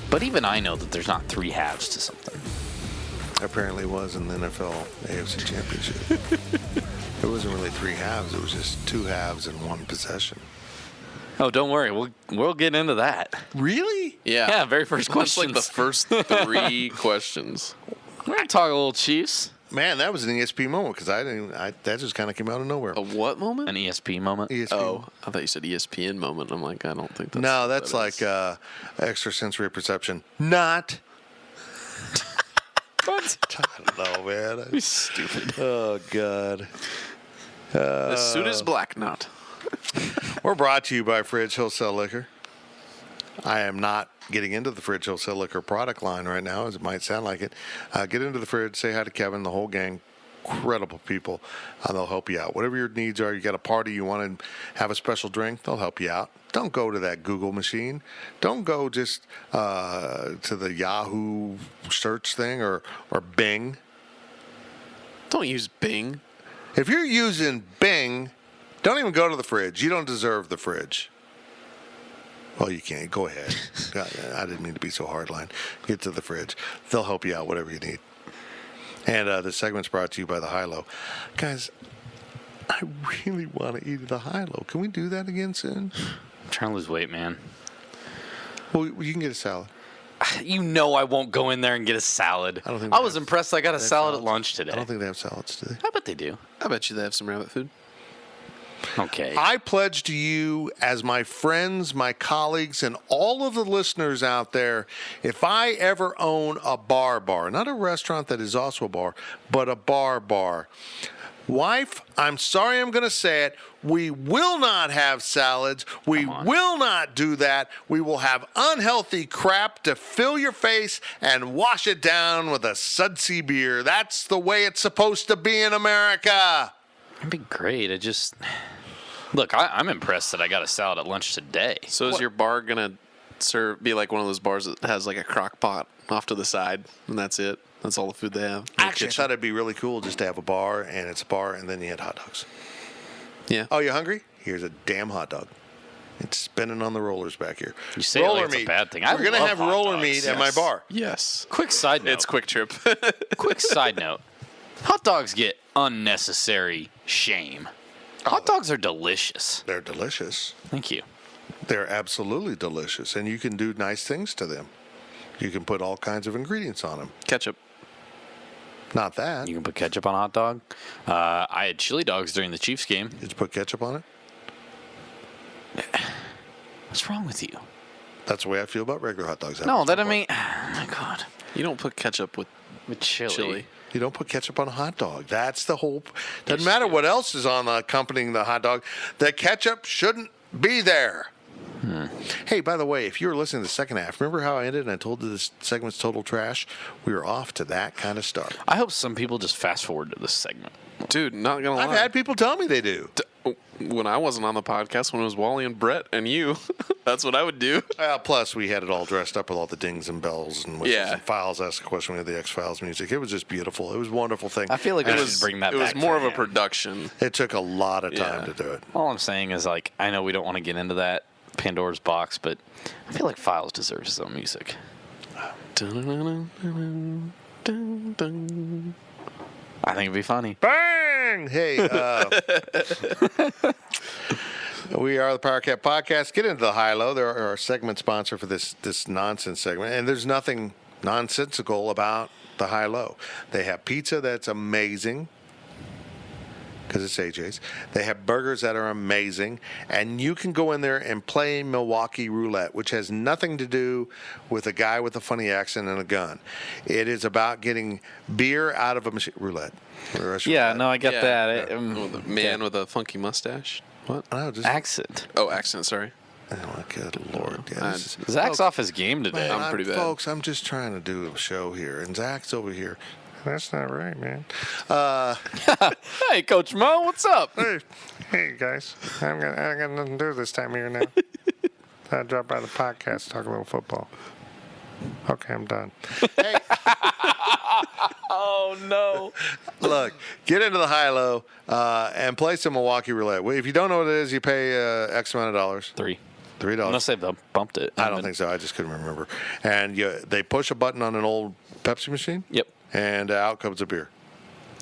But even I know that there's not 3 halves to something. Apparently was in the NFL AFC Championship. It wasn't really 3 halves. It was just 2 halves and 1 possession. Oh, don't worry. We'll get into that. Really? Yeah. Very first That's question. like the first 3 questions. We're going to talk a little Chiefs. Man, that was an ESP moment because that just kind of came out of nowhere. A what moment? An ESP moment. ESP. Oh, I thought you said ESPN moment. I'm like, I don't think that's. No, that's what like that extrasensory perception. Not. What? I don't know, man. You're stupid. Oh, God. is. The suit is black, not. We're brought to you by Fridge Wholesale Liquor. I am not getting into the Fridge Wholesale Liquor product line right now, as it might sound like it. Get into the fridge, say hi to Kevin, the whole gang. Incredible people. They'll help you out. Whatever your needs are, you got a party, you want to have a special drink, they'll help you out. Don't go to that Google machine. Don't go just to the Yahoo search thing or Bing. Don't use Bing. If you're using Bing, don't even go to the fridge. You don't deserve the fridge. Well, you can't. Go ahead. I didn't mean to be so hardline. Get to the fridge. They'll help you out, whatever you need. And this segment's brought to you by the High-Low. Guys, I really want to eat the High-Low. Can we do that again soon? I'm trying to lose weight, man. Well, you can get a salad. You know I won't go in there and get a salad. I don't think I they was have- impressed I got a they have salad salads. at lunch today. I don't think they have salads today. I bet they do. I bet you they have some rabbit food. Okay. I pledge to you, as my friends, my colleagues, and all of the listeners out there, if I ever own a bar, not a restaurant that is also a bar, but a bar. Wife, I'm sorry I'm going to say it. We will not have salads. We will not do that. We will have unhealthy crap to fill your face and wash it down with a sudsy beer. That's the way it's supposed to be in America. That'd be great. Look, I'm impressed that I got a salad at lunch today. So is your bar gonna be like one of those bars that has like a crock pot off to the side, and that's it? That's all the food they have. Actually, I thought it'd be really cool just to have a bar, and it's a bar, and then you had hot dogs. Yeah. Oh, you hungry? Here's a damn hot dog. It's spinning on the rollers back here. You say it like it's a bad thing. We're going to have roller meat at my bar. Yes. Quick side note. It's Quick Trip. Quick side note. Hot dogs get unnecessary shame. Hot dogs are delicious. They're delicious. Thank you. They're absolutely delicious, and you can do nice things to them. You can put all kinds of ingredients on them. Ketchup. Not that. You can put ketchup on a hot dog. I had chili dogs during the Chiefs game. Did you put ketchup on it? What's wrong with you? That's the way I feel about regular hot dogs. No, that I mean, oh my God. You don't put ketchup with chili. You don't put ketchup on a hot dog. That's the whole. Doesn't matter what else is on accompanying the hot dog. The ketchup shouldn't be there. Hey, by the way, if you were listening to the second half, remember how I ended and I told you this segment's total trash? We were off to that kind of start. I hope some people just fast forward to this segment. Dude, not gonna lie. I've had people tell me they do. When I wasn't on the podcast, when it was Wally and Brett and you, that's what I would do. Plus, we had it all dressed up with all the dings and bells and whistles and files. Asked the question with the X-Files music. It was just beautiful. It was a wonderful thing. I feel like we should bring that back. It was more of for a him. production. It took a lot of time to do it. All I'm saying is, like, I know we don't want to get into that Pandora's box, but I feel like Files deserves his own music. I think it'd be funny. Bang! Hey, we are the Powercat Podcast. Get into the high-low. They're our segment sponsor for this nonsense segment, and there's nothing nonsensical about the high-low. They have pizza that's amazing because it's AJ's. They have burgers that are amazing, and you can go in there and play Milwaukee Roulette, which has nothing to do with a guy with a funny accent and a gun. It is about getting beer out of a machine. Roulette. Yeah, no, I get that. The man with a funky mustache. What? I just Accent. Oh, accent, sorry. Oh, good Lord. Yeah, Zach's off his game today. Man, I'm pretty bad. Folks, I'm just trying to do a show here, and Zach's over here. That's not right, man. Hey, Coach Mo, what's up? Hey guys, I got nothing to do this time of year now. I dropped by the podcast, talk a little football. Okay, I'm done. Hey, Oh, no. Look, get into the high-low and play some Milwaukee roulette. If you don't know what it is, you pay X amount of dollars. $3. Unless they've bumped it. I don't think so. I just couldn't remember. And they push a button on an old Pepsi machine. Yep. And out comes a beer.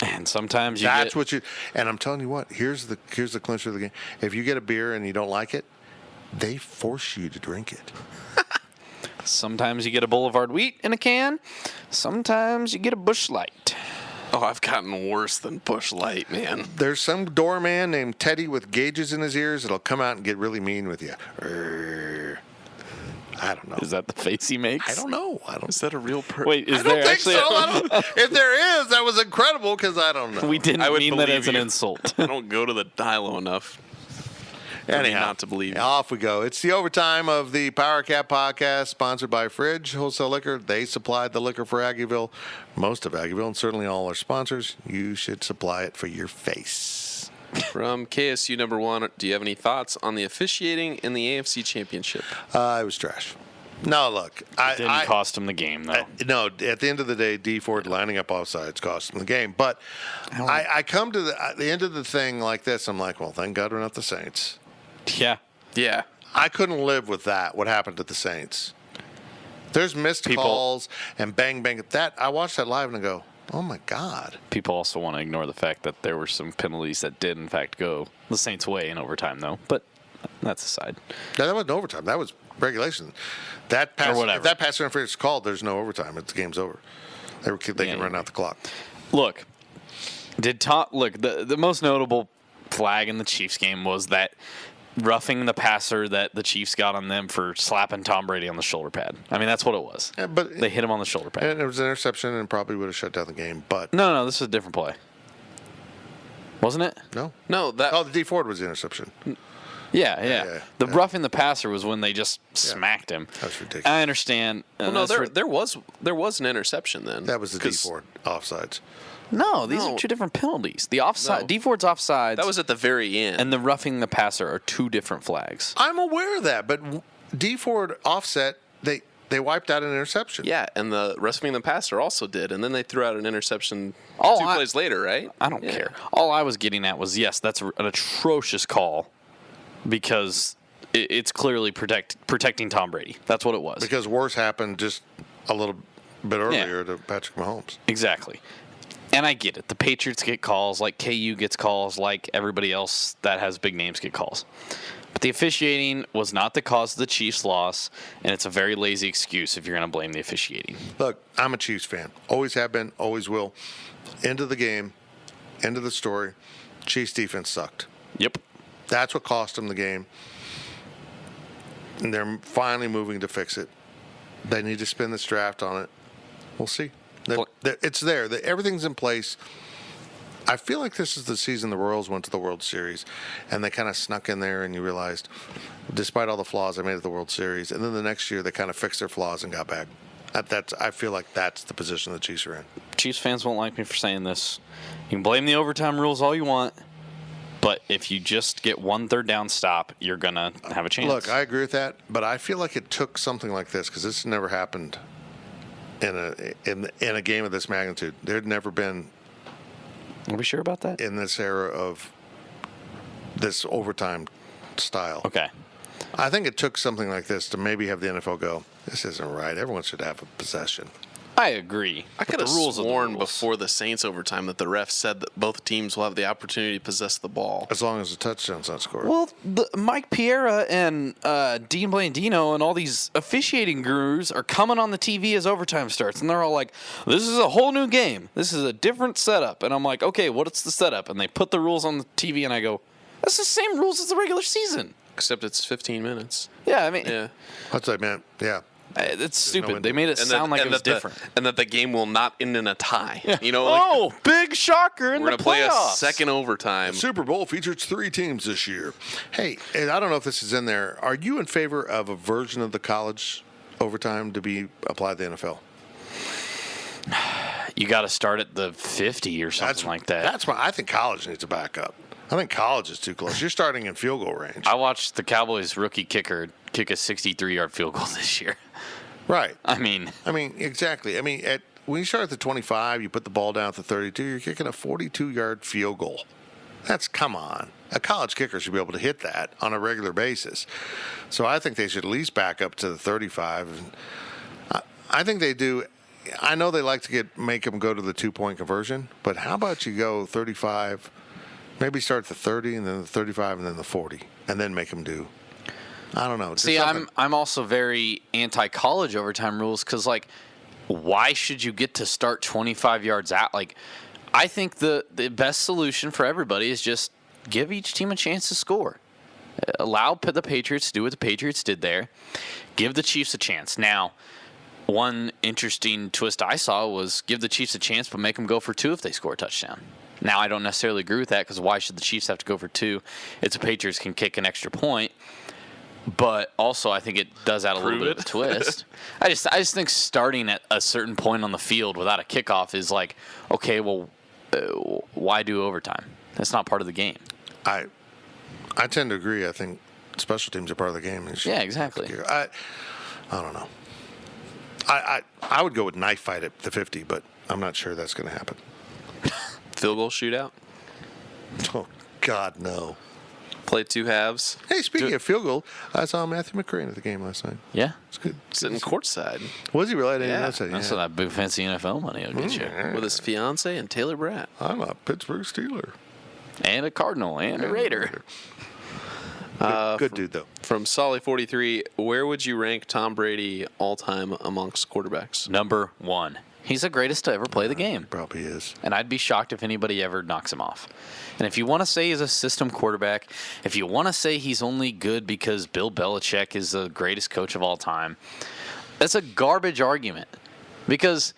And sometimes and I'm telling you what, here's the clincher of the game. If you get a beer and you don't like it, they force you to drink it. Sometimes you get a Boulevard Wheat in a can. Sometimes you get a Busch Light. Oh, I've gotten worse than Busch Light, man. There's some doorman named Teddy with gauges in his ears that'll come out and get really mean with you. I don't know. Is that the face he makes? I don't know. Is that a real person? Wait, is I don't there think actually? so. If there is, that was incredible because I don't know. We didn't mean that as an insult. I don't go to the high-low enough. Anyhow, not to believe. Off we go. It's the overtime of the Powercat Podcast, sponsored by Fridge Wholesale Liquor. They supplied the liquor for Aggieville, most of Aggieville, and certainly all our sponsors. You should supply it for your face. From KSU number 1, do you have any thoughts on the officiating in the AFC Championship? It was trash. No, look. It didn't cost him the game, though. No, at the end of the day, D Ford lining up offsides cost him the game. But I come to the end of the thing like this. I'm like, well, thank God we're not the Saints. Yeah. Yeah. I couldn't live with that, what happened to the Saints. There's missed calls and bang, bang. I watched that live and I go, oh, my God. People also want to ignore the fact that there were some penalties that did, in fact, go the Saints' way in overtime, though. But that's aside. No, that wasn't overtime. That was regulation. That pass, if that pass interference is called, there's no overtime. The game's over. They can run out the clock. Look, the most notable flag in the Chiefs game was that roughing the passer that the Chiefs got on them for slapping Tom Brady on the shoulder pad. I mean, that's what it was. Yeah, but they hit him on the shoulder pad. And it was an interception and probably would have shut down the game. But No, this is a different play. Wasn't it? No. The D Ford was the interception. Yeah. The roughing the passer was when they just smacked him. That's ridiculous. I understand. Well, no, there was an interception then. That was the D Ford offsides. No, these are two different penalties. The offside, D Ford's offsides. That was at the very end. And the roughing the passer are two different flags. I'm aware of that, but D Ford offset, they wiped out an interception. Yeah, and the roughing the passer also did, and then they threw out an interception two plays later, right? I don't care. All I was getting at was, yes, that's an atrocious call because it's clearly protecting Tom Brady. That's what it was. Because worse happened just a little bit earlier to Patrick Mahomes. Exactly. And I get it. The Patriots get calls, like KU gets calls, like everybody else that has big names get calls. But the officiating was not the cause of the Chiefs' loss, and it's a very lazy excuse if you're going to blame the officiating. Look, I'm a Chiefs fan. Always have been, always will. End of the game, end of the story. Chiefs defense sucked. Yep. That's what cost them the game. And they're finally moving to fix it. They need to spend this draft on it. We'll see. It's there. Everything's in place. I feel like this is the season the Royals went to the World Series, and they kind of snuck in there, and you realized, despite all the flaws, they made it to the World Series. And then the next year, they kind of fixed their flaws and got back. I feel like that's the position the Chiefs are in. Chiefs fans won't like me for saying this. You can blame the overtime rules all you want, but if you just get 1 third down stop, you're going to have a chance. Look, I agree with that, but I feel like it took something like this, because this never happened in a game of this magnitude. There'd never been. Are we sure about that? In this era of this overtime style. Okay. I think it took something like this to maybe have the NFL go, this isn't right. Everyone should have a possession. I agree. I could have sworn before the Saints overtime that the ref said that both teams will have the opportunity to possess the ball. As long as the touchdown's not scored. Well, Mike Piera and Dean Blandino and all these officiating gurus are coming on the TV as overtime starts, and they're all like, this is a whole new game. This is a different setup. And I'm like, okay, what's the setup? And they put the rules on the TV, and I go, that's the same rules as the regular season. Except it's 15 minutes. Yeah, I mean. Yeah. That's what I meant. Yeah. It's stupid. They made it sound like it was different. And that the game will not end in a tie. Yeah. You know, big shocker in the playoffs. We're going to play a second overtime. The Super Bowl features 3 teams this year. Hey, and I don't know if this is in there. Are you in favor of a version of the college overtime to be applied to the NFL? You got to start at the 50 or something like that. That's why I think college needs a backup. I think college is too close. You're starting in field goal range. I watched the Cowboys rookie kicker kick a 63-yard field goal this year. Right. I mean, exactly. I mean, when you start at the 25, you put the ball down at the 32, you're kicking a 42-yard field goal. Come on. A college kicker should be able to hit that on a regular basis. So I think they should at least back up to the 35. I think they do. I know they like to make them go to the 2-point conversion, but how about you go 35, maybe start at the 30 and then the 35 and then the 40, and then make them do. I don't know. See, I'm also very anti-college overtime rules because, like, why should you get to start 25 yards out? Like, I think the best solution for everybody is just give each team a chance to score. Allow the Patriots to do what the Patriots did there. Give the Chiefs a chance. Now, one interesting twist I saw was give the Chiefs a chance, but make them go for 2 if they score a touchdown. Now, I don't necessarily agree with that because why should the Chiefs have to go for 2 if the Patriots can kick an extra point? But also, I think it does add a little bit of a twist. I just think starting at a certain point on the field without a kickoff is like, okay, well, why do overtime? That's not part of the game. I tend to agree. I think special teams are part of the game. Yeah, exactly. I don't know. I would go with knife fight at the 50, but I'm not sure that's going to happen. Field goal shootout? Oh, God, no. Play 2 halves. Hey, speaking of field goal, I saw Matthew McCrane at the game last night. Yeah. It's good. Sitting courtside. Was he really? I didn't Yeah. know that. That's what that big fancy NFL money will get you. With his fiance and Taylor Bratt. I'm a Pittsburgh Steeler. And a Cardinal and a Raider. Good dude, though. From Solly43, where would you rank Tom Brady all-time amongst quarterbacks? Number 1. He's the greatest to ever play the game. Probably is. And I'd be shocked if anybody ever knocks him off. And if you want to say he's a system quarterback, if you want to say he's only good because Bill Belichick is the greatest coach of all time, that's a garbage argument. Because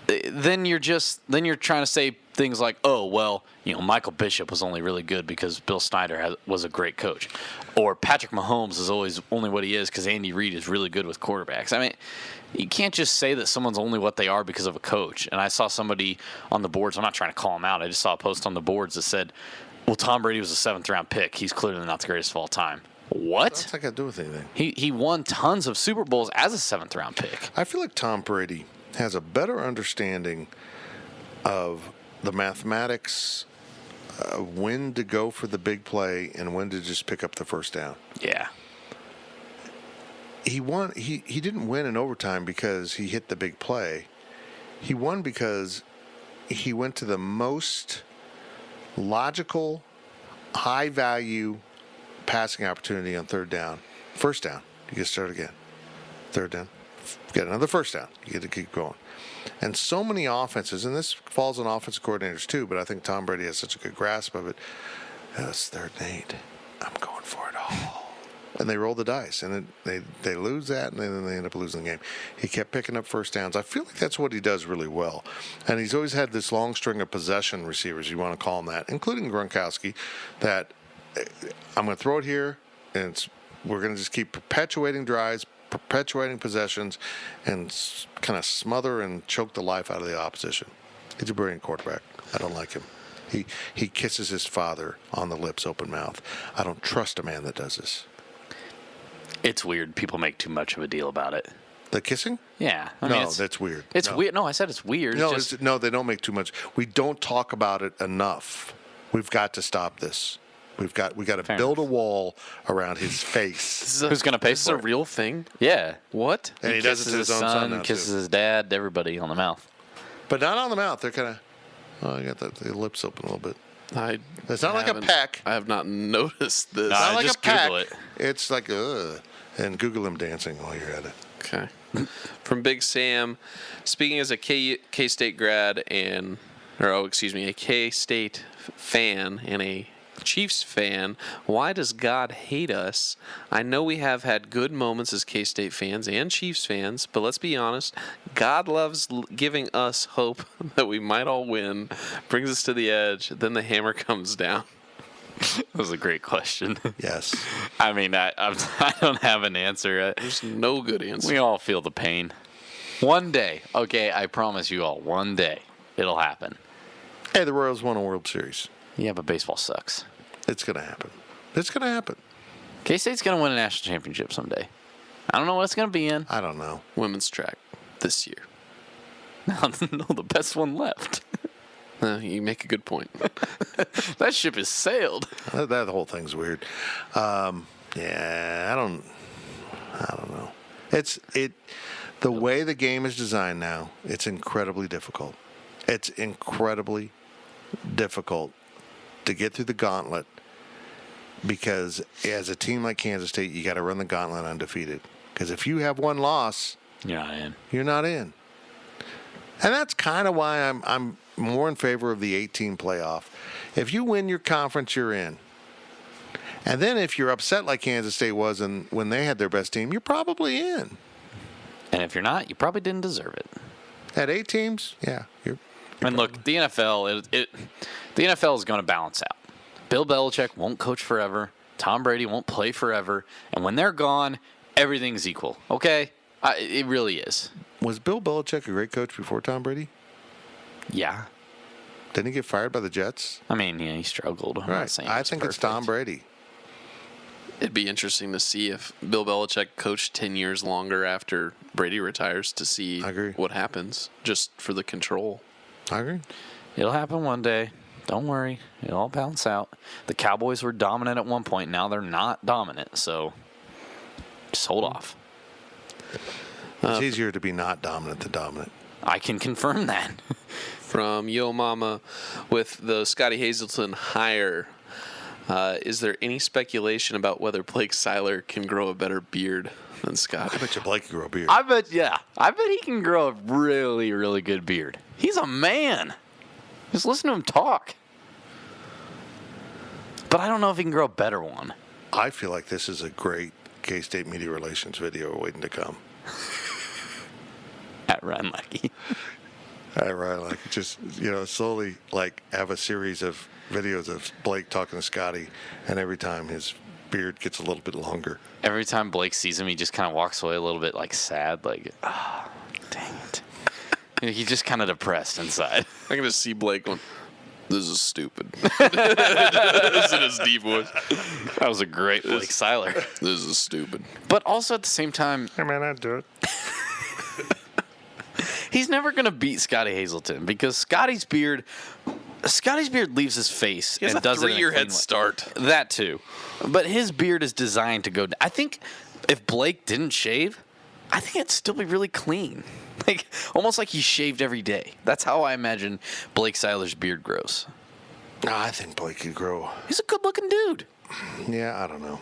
then you're trying to say things like, oh, well, Michael Bishop was only really good because Bill Snyder was a great coach. Or Patrick Mahomes is always only what he is because Andy Reid is really good with quarterbacks. I mean, you can't just say that someone's only what they are because of a coach. And I saw somebody on the boards, I'm not trying to call him out, I just saw a post on the boards that said, well, Tom Brady was a 7th-round pick. He's clearly not the greatest of all time. What? What's that got to do with anything? He won tons of Super Bowls as a 7th-round pick. I feel like Tom Brady has a better understanding of the mathematics, when to go for the big play and when to just pick up the first down. Yeah. He won. He didn't win in overtime because he hit the big play. He won because he went to the most logical, high-value passing opportunity on 3rd down. First down, you get to start again. 3rd down, get another first down. You get to keep going. And so many offenses, and this falls on offensive coordinators too, but I think Tom Brady has such a good grasp of it. It's 3rd and 8. I'm going for it all. And they roll the dice, and they lose that, and then they end up losing the game. He kept picking up first downs. I feel like that's what he does really well. And he's always had this long string of possession receivers, you want to call them that, including Gronkowski, that I'm going to throw it here, and we're going to just keep perpetuating drives, perpetuating possessions, and kind of smother and choke the life out of the opposition. He's a brilliant quarterback. I don't like him. He kisses his father on the lips, open mouth. I don't trust a man that does this. It's weird. People make too much of a deal about it. The kissing? Yeah. No, that's weird. It's weird. No, I said it's weird. No, they don't make too much. We don't talk about it enough. We've got to stop this. We got to build a wall around his face. Who's going to pay for it? This is a real thing? Yeah. What? And he does it to his own son now, kisses too. his dad, everybody on the mouth. But not on the mouth. They're kind of, I got the lips open a little bit. It's not like a peck. I have not noticed this. It's not like just a peck. Google it. It's like, and Google him dancing while you're at it. Okay. From Big Sam, speaking as a K-State grad a K-State fan and a Chiefs fan, why does God hate us? I know we have had good moments as K-State fans and Chiefs fans, but let's be honest, God loves giving us hope that we might all win, brings us to the edge, then the hammer comes down. That was a great question. Yes. I mean, I don't have an answer. There's no good answer. We all feel the pain. One day, okay, I promise you all, one day it'll happen. Hey, the Royals won a World Series. Yeah, but baseball sucks. It's going to happen. It's going to happen. K-State's going to win a national championship someday. I don't know what it's going to be in. I don't know. Women's track this year. No, the best one left. You make a good point. That ship has sailed. That whole thing's weird. Yeah, I don't know. The way the game is designed now, it's incredibly difficult. It's incredibly difficult to get through the gauntlet because as a team like Kansas State, you got to run the gauntlet undefeated. Because if you have one loss, You're not in. You're not in. And that's kind of why I'm more in favor of the 8-team playoff. If you win your conference, you're in. And then if you're upset like Kansas State was when they had their best team, you're probably in. And if you're not, you probably didn't deserve it. At 8 teams, yeah. And look, the NFL, the NFL is going to balance out. Bill Belichick won't coach forever. Tom Brady won't play forever. And when they're gone, everything's equal. Okay? It really is. Was Bill Belichick a great coach before Tom Brady? Yeah. Didn't he get fired by the Jets? I mean, yeah, he struggled. I'm not saying I think it's Tom Brady. It'd be interesting to see if Bill Belichick coached 10 years longer after Brady retires to see what happens, just for the control. I agree. It'll happen one day. Don't worry. It'll all balance out. The Cowboys were dominant at one point. Now they're not dominant, so just hold off. It's easier to be not dominant than dominant. I can confirm that. From Yo Mama, with the Scottie Hazelton hire, is there any speculation about whether Blake Seiler can grow a better beard than Scott? I bet you Blake can grow a beard. I bet he can grow a really, really good beard. He's a man. Just listen to him talk. But I don't know if he can grow a better one. I feel like this is a great K-State media relations video waiting to come. At Ryan Lackey. Right, like just slowly have a series of videos of Blake talking to Scottie, and every time his beard gets a little bit longer. Every time Blake sees him, he just kind of walks away a little bit sad, dang it. He's just kind of depressed inside. I'm gonna see Blake going, "This is stupid." This is in his deep voice. That was a great Blake Seiler. This is stupid. But also at the same time, hey man, I'd do it. He's never going to beat Scottie Hazelton because Scottie's beard leaves his face and does it in a 3-year head start. That too. But his beard is designed to go. I think if Blake didn't shave, I think it'd still be really clean. Almost like he shaved every day. That's how I imagine Blake Seiler's beard grows. I think Blake could grow. He's a good-looking dude. Yeah, I don't know.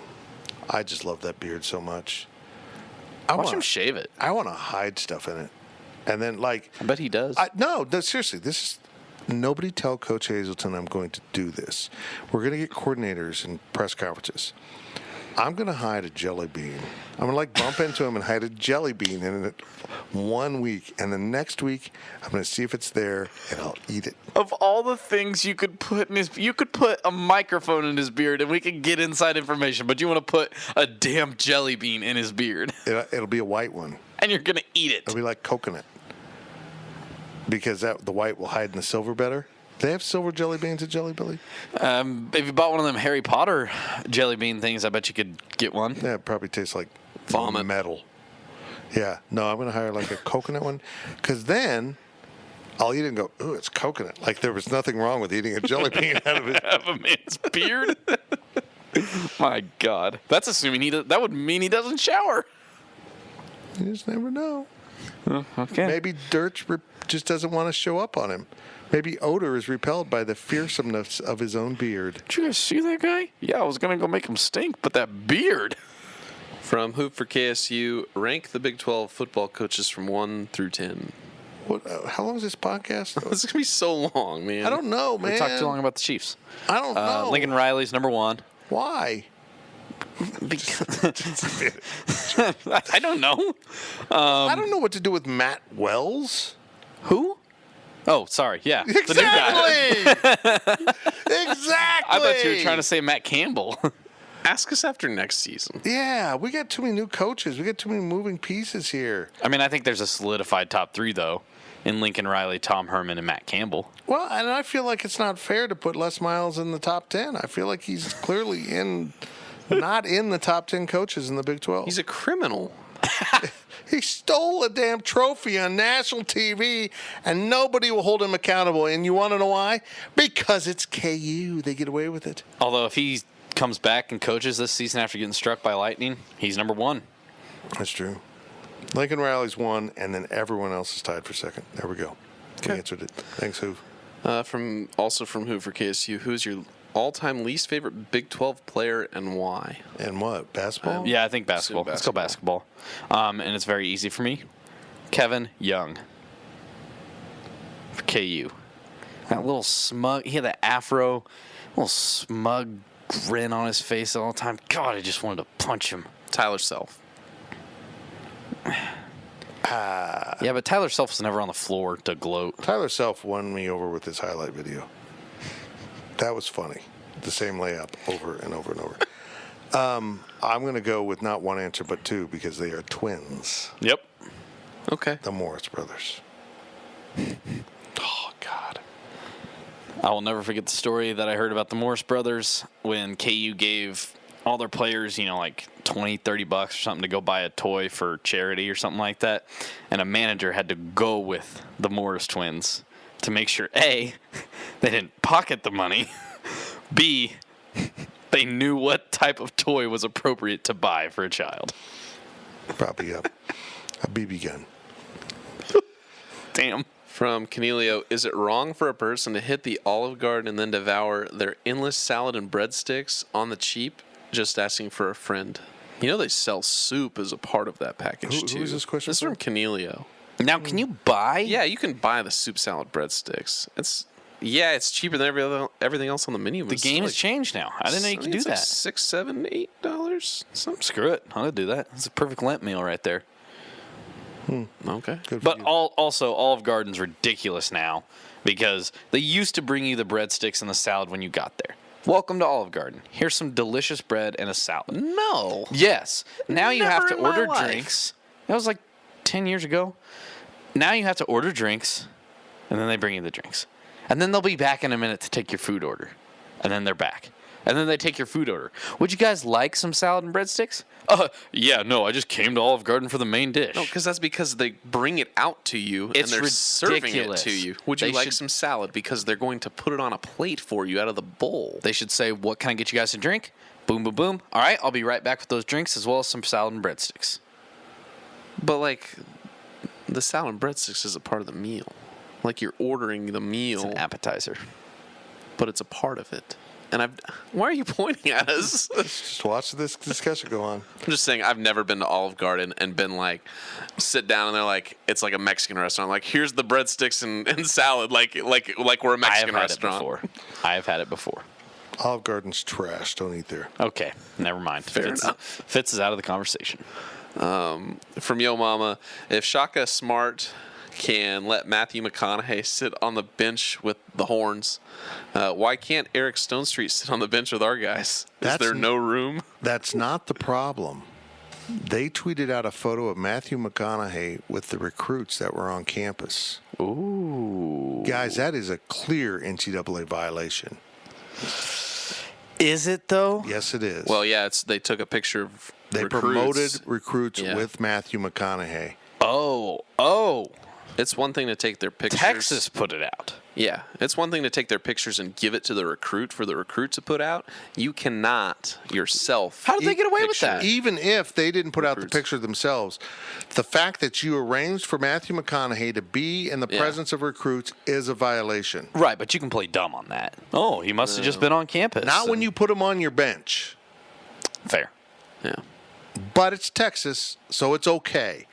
I just love that beard so much. Watch him shave it. I want to hide stuff in it. And then, I bet he does. No, seriously, nobody tell Coach Hazelton I'm going to do this. We're going to get coordinators and press conferences. I'm going to hide a jelly bean. I'm going to bump into him and hide a jelly bean in it 1 week. And the next week, I'm going to see if it's there and I'll eat it. Of all the things you could put in you could put a microphone in his beard and we could get inside information, but you want to put a damn jelly bean in his beard. It'll be a white one. And you're going to eat it. It'll be like coconut. Because the white will hide in the silver better. Do they have silver jelly beans at Jelly Belly? If you bought one of them Harry Potter jelly bean things, I bet you could get one. Yeah, it probably tastes like vomit. Metal. Yeah. No, I'm going to hire a coconut one. Because then I'll eat it and go, ooh, it's coconut. There was nothing wrong with eating a jelly bean out of it. Out of a man's beard? My God. That's assuming that would mean he doesn't shower. You just never know. Okay. Maybe dirt just doesn't want to show up on him. Maybe odor is repelled by the fearsomeness of his own beard. Did you guys see that guy? Yeah, I was going to go make him stink, but that beard. From Hoop for KSU, rank the Big 12 football coaches from 1 through 10. What? How long is this podcast? This is going to be so long, man. I don't know, man. We talked too long about the Chiefs. I don't know. Lincoln Riley's number 1. Why? I don't know. I don't know what to do with Matt Wells. Who? Oh, sorry. Yeah. Exactly. The new guy. Exactly. I thought you were trying to say Matt Campbell. Ask us after next season. Yeah, we got too many new coaches. We got too many moving pieces here. I mean, I think there's a solidified top 3, though, in Lincoln Riley, Tom Herman, and Matt Campbell. Well, and I feel like it's not fair to put Les Miles in the top 10. I feel like he's clearly not in the top 10 coaches in the Big 12. He's a criminal. He stole a damn trophy on national TV, and nobody will hold him accountable. And you want to know why? Because it's KU. They get away with it. Although if he comes back and coaches this season after getting struck by lightning, he's number one. That's true. Lincoln Riley's one, and then everyone else is tied for second. There we go. Okay. Answered it. Thanks, Hoove. From Hoove for KSU, who's your all-time least favorite Big 12 player and why? And what? Basketball? Yeah, I think basketball. Let's go basketball. And it's very easy for me. Kevin Young for KU. That little smug, he had that afro, little smug grin on his face all the time. God, I just wanted to punch him. Tyler Self. Yeah, but Tyler Self was never on the floor to gloat. Tyler Self won me over with his highlight video. That was funny. The same layup over and over and over. I'm going to go with not one answer but two because they are twins. Yep. Okay. The Morris brothers. Oh, God. I will never forget the story that I heard about the Morris brothers when KU gave all their players, like $20, $30 or something to go buy a toy for charity or something like that. And a manager had to go with the Morris twins to make sure, A, they didn't pocket the money, B, they knew what type of toy was appropriate to buy for a child. Probably a BB gun. Damn. From Cornelio, is it wrong for a person to hit the Olive Garden and then devour their endless salad and breadsticks on the cheap? Just asking for a friend. They sell soup as a part of that package, too. Who is this question This is from Cornelio. Now, can you buy? Yeah, you can buy the soup salad breadsticks. It's cheaper than everything else on the menu. The game has changed now. I didn't know you could do that. $6, $7, $8. Something. Screw it. I'll do that. It's a perfect Lent meal right there. Okay. But also, Olive Garden's ridiculous now because they used to bring you the breadsticks and the salad when you got there. Welcome to Olive Garden. Here's some delicious bread and a salad. No. Yes. Now you have to order life. drinks. That was like 10 years ago. Now you have to order drinks, and then they bring you the drinks. And then they'll be back in a minute to take your food order. And then they're back. And then they take your food order. Would you guys like some salad and breadsticks? Yeah, no, I just came to Olive Garden for the main dish. No, because they bring it out to you and they're serving it to you. Would you like some salad? Because they're going to put it on a plate for you out of the bowl. They should say, what can I get you guys to drink? Boom, boom, boom. All right, I'll be right back with those drinks as well as some salad and breadsticks. But, the salad and breadsticks is a part of the meal. You're ordering the meal. It's an appetizer. But it's a part of it. And why are you pointing at us? Just watch this discussion go on. I'm just saying I've never been to Olive Garden and been sit down and they're it's like a Mexican restaurant. Here's the breadsticks and salad, like we're a Mexican restaurant. I have had it before. Olive Garden's trash. Don't eat there. Okay, never mind. Fair enough. Fitz is out of the conversation. From Yo Mama, if Shaka Smart can let Matthew McConaughey sit on the bench with the Horns, why can't Eric Stonestreet sit on the bench with our guys? Is there no room? That's not the problem. They tweeted out a photo of Matthew McConaughey with the recruits that were on campus. Ooh. Guys, that is a clear NCAA violation. Is it, though? Yes, it is. Well, yeah, they took a picture of They recruits. promoted recruits with Matthew McConaughey. Oh. It's one thing to take their pictures. Texas put it out. Yeah. It's one thing to take their pictures and give it to the recruit for the recruit to put out. You cannot yourself. How did they get away with that? Even if they didn't put out the picture themselves, the fact that you arranged for Matthew McConaughey to be in the presence of recruits is a violation. Right, but you can play dumb on that. Oh, he must have just been on campus. Not when you put him on your bench. Fair. Yeah. But it's Texas, so it's okay.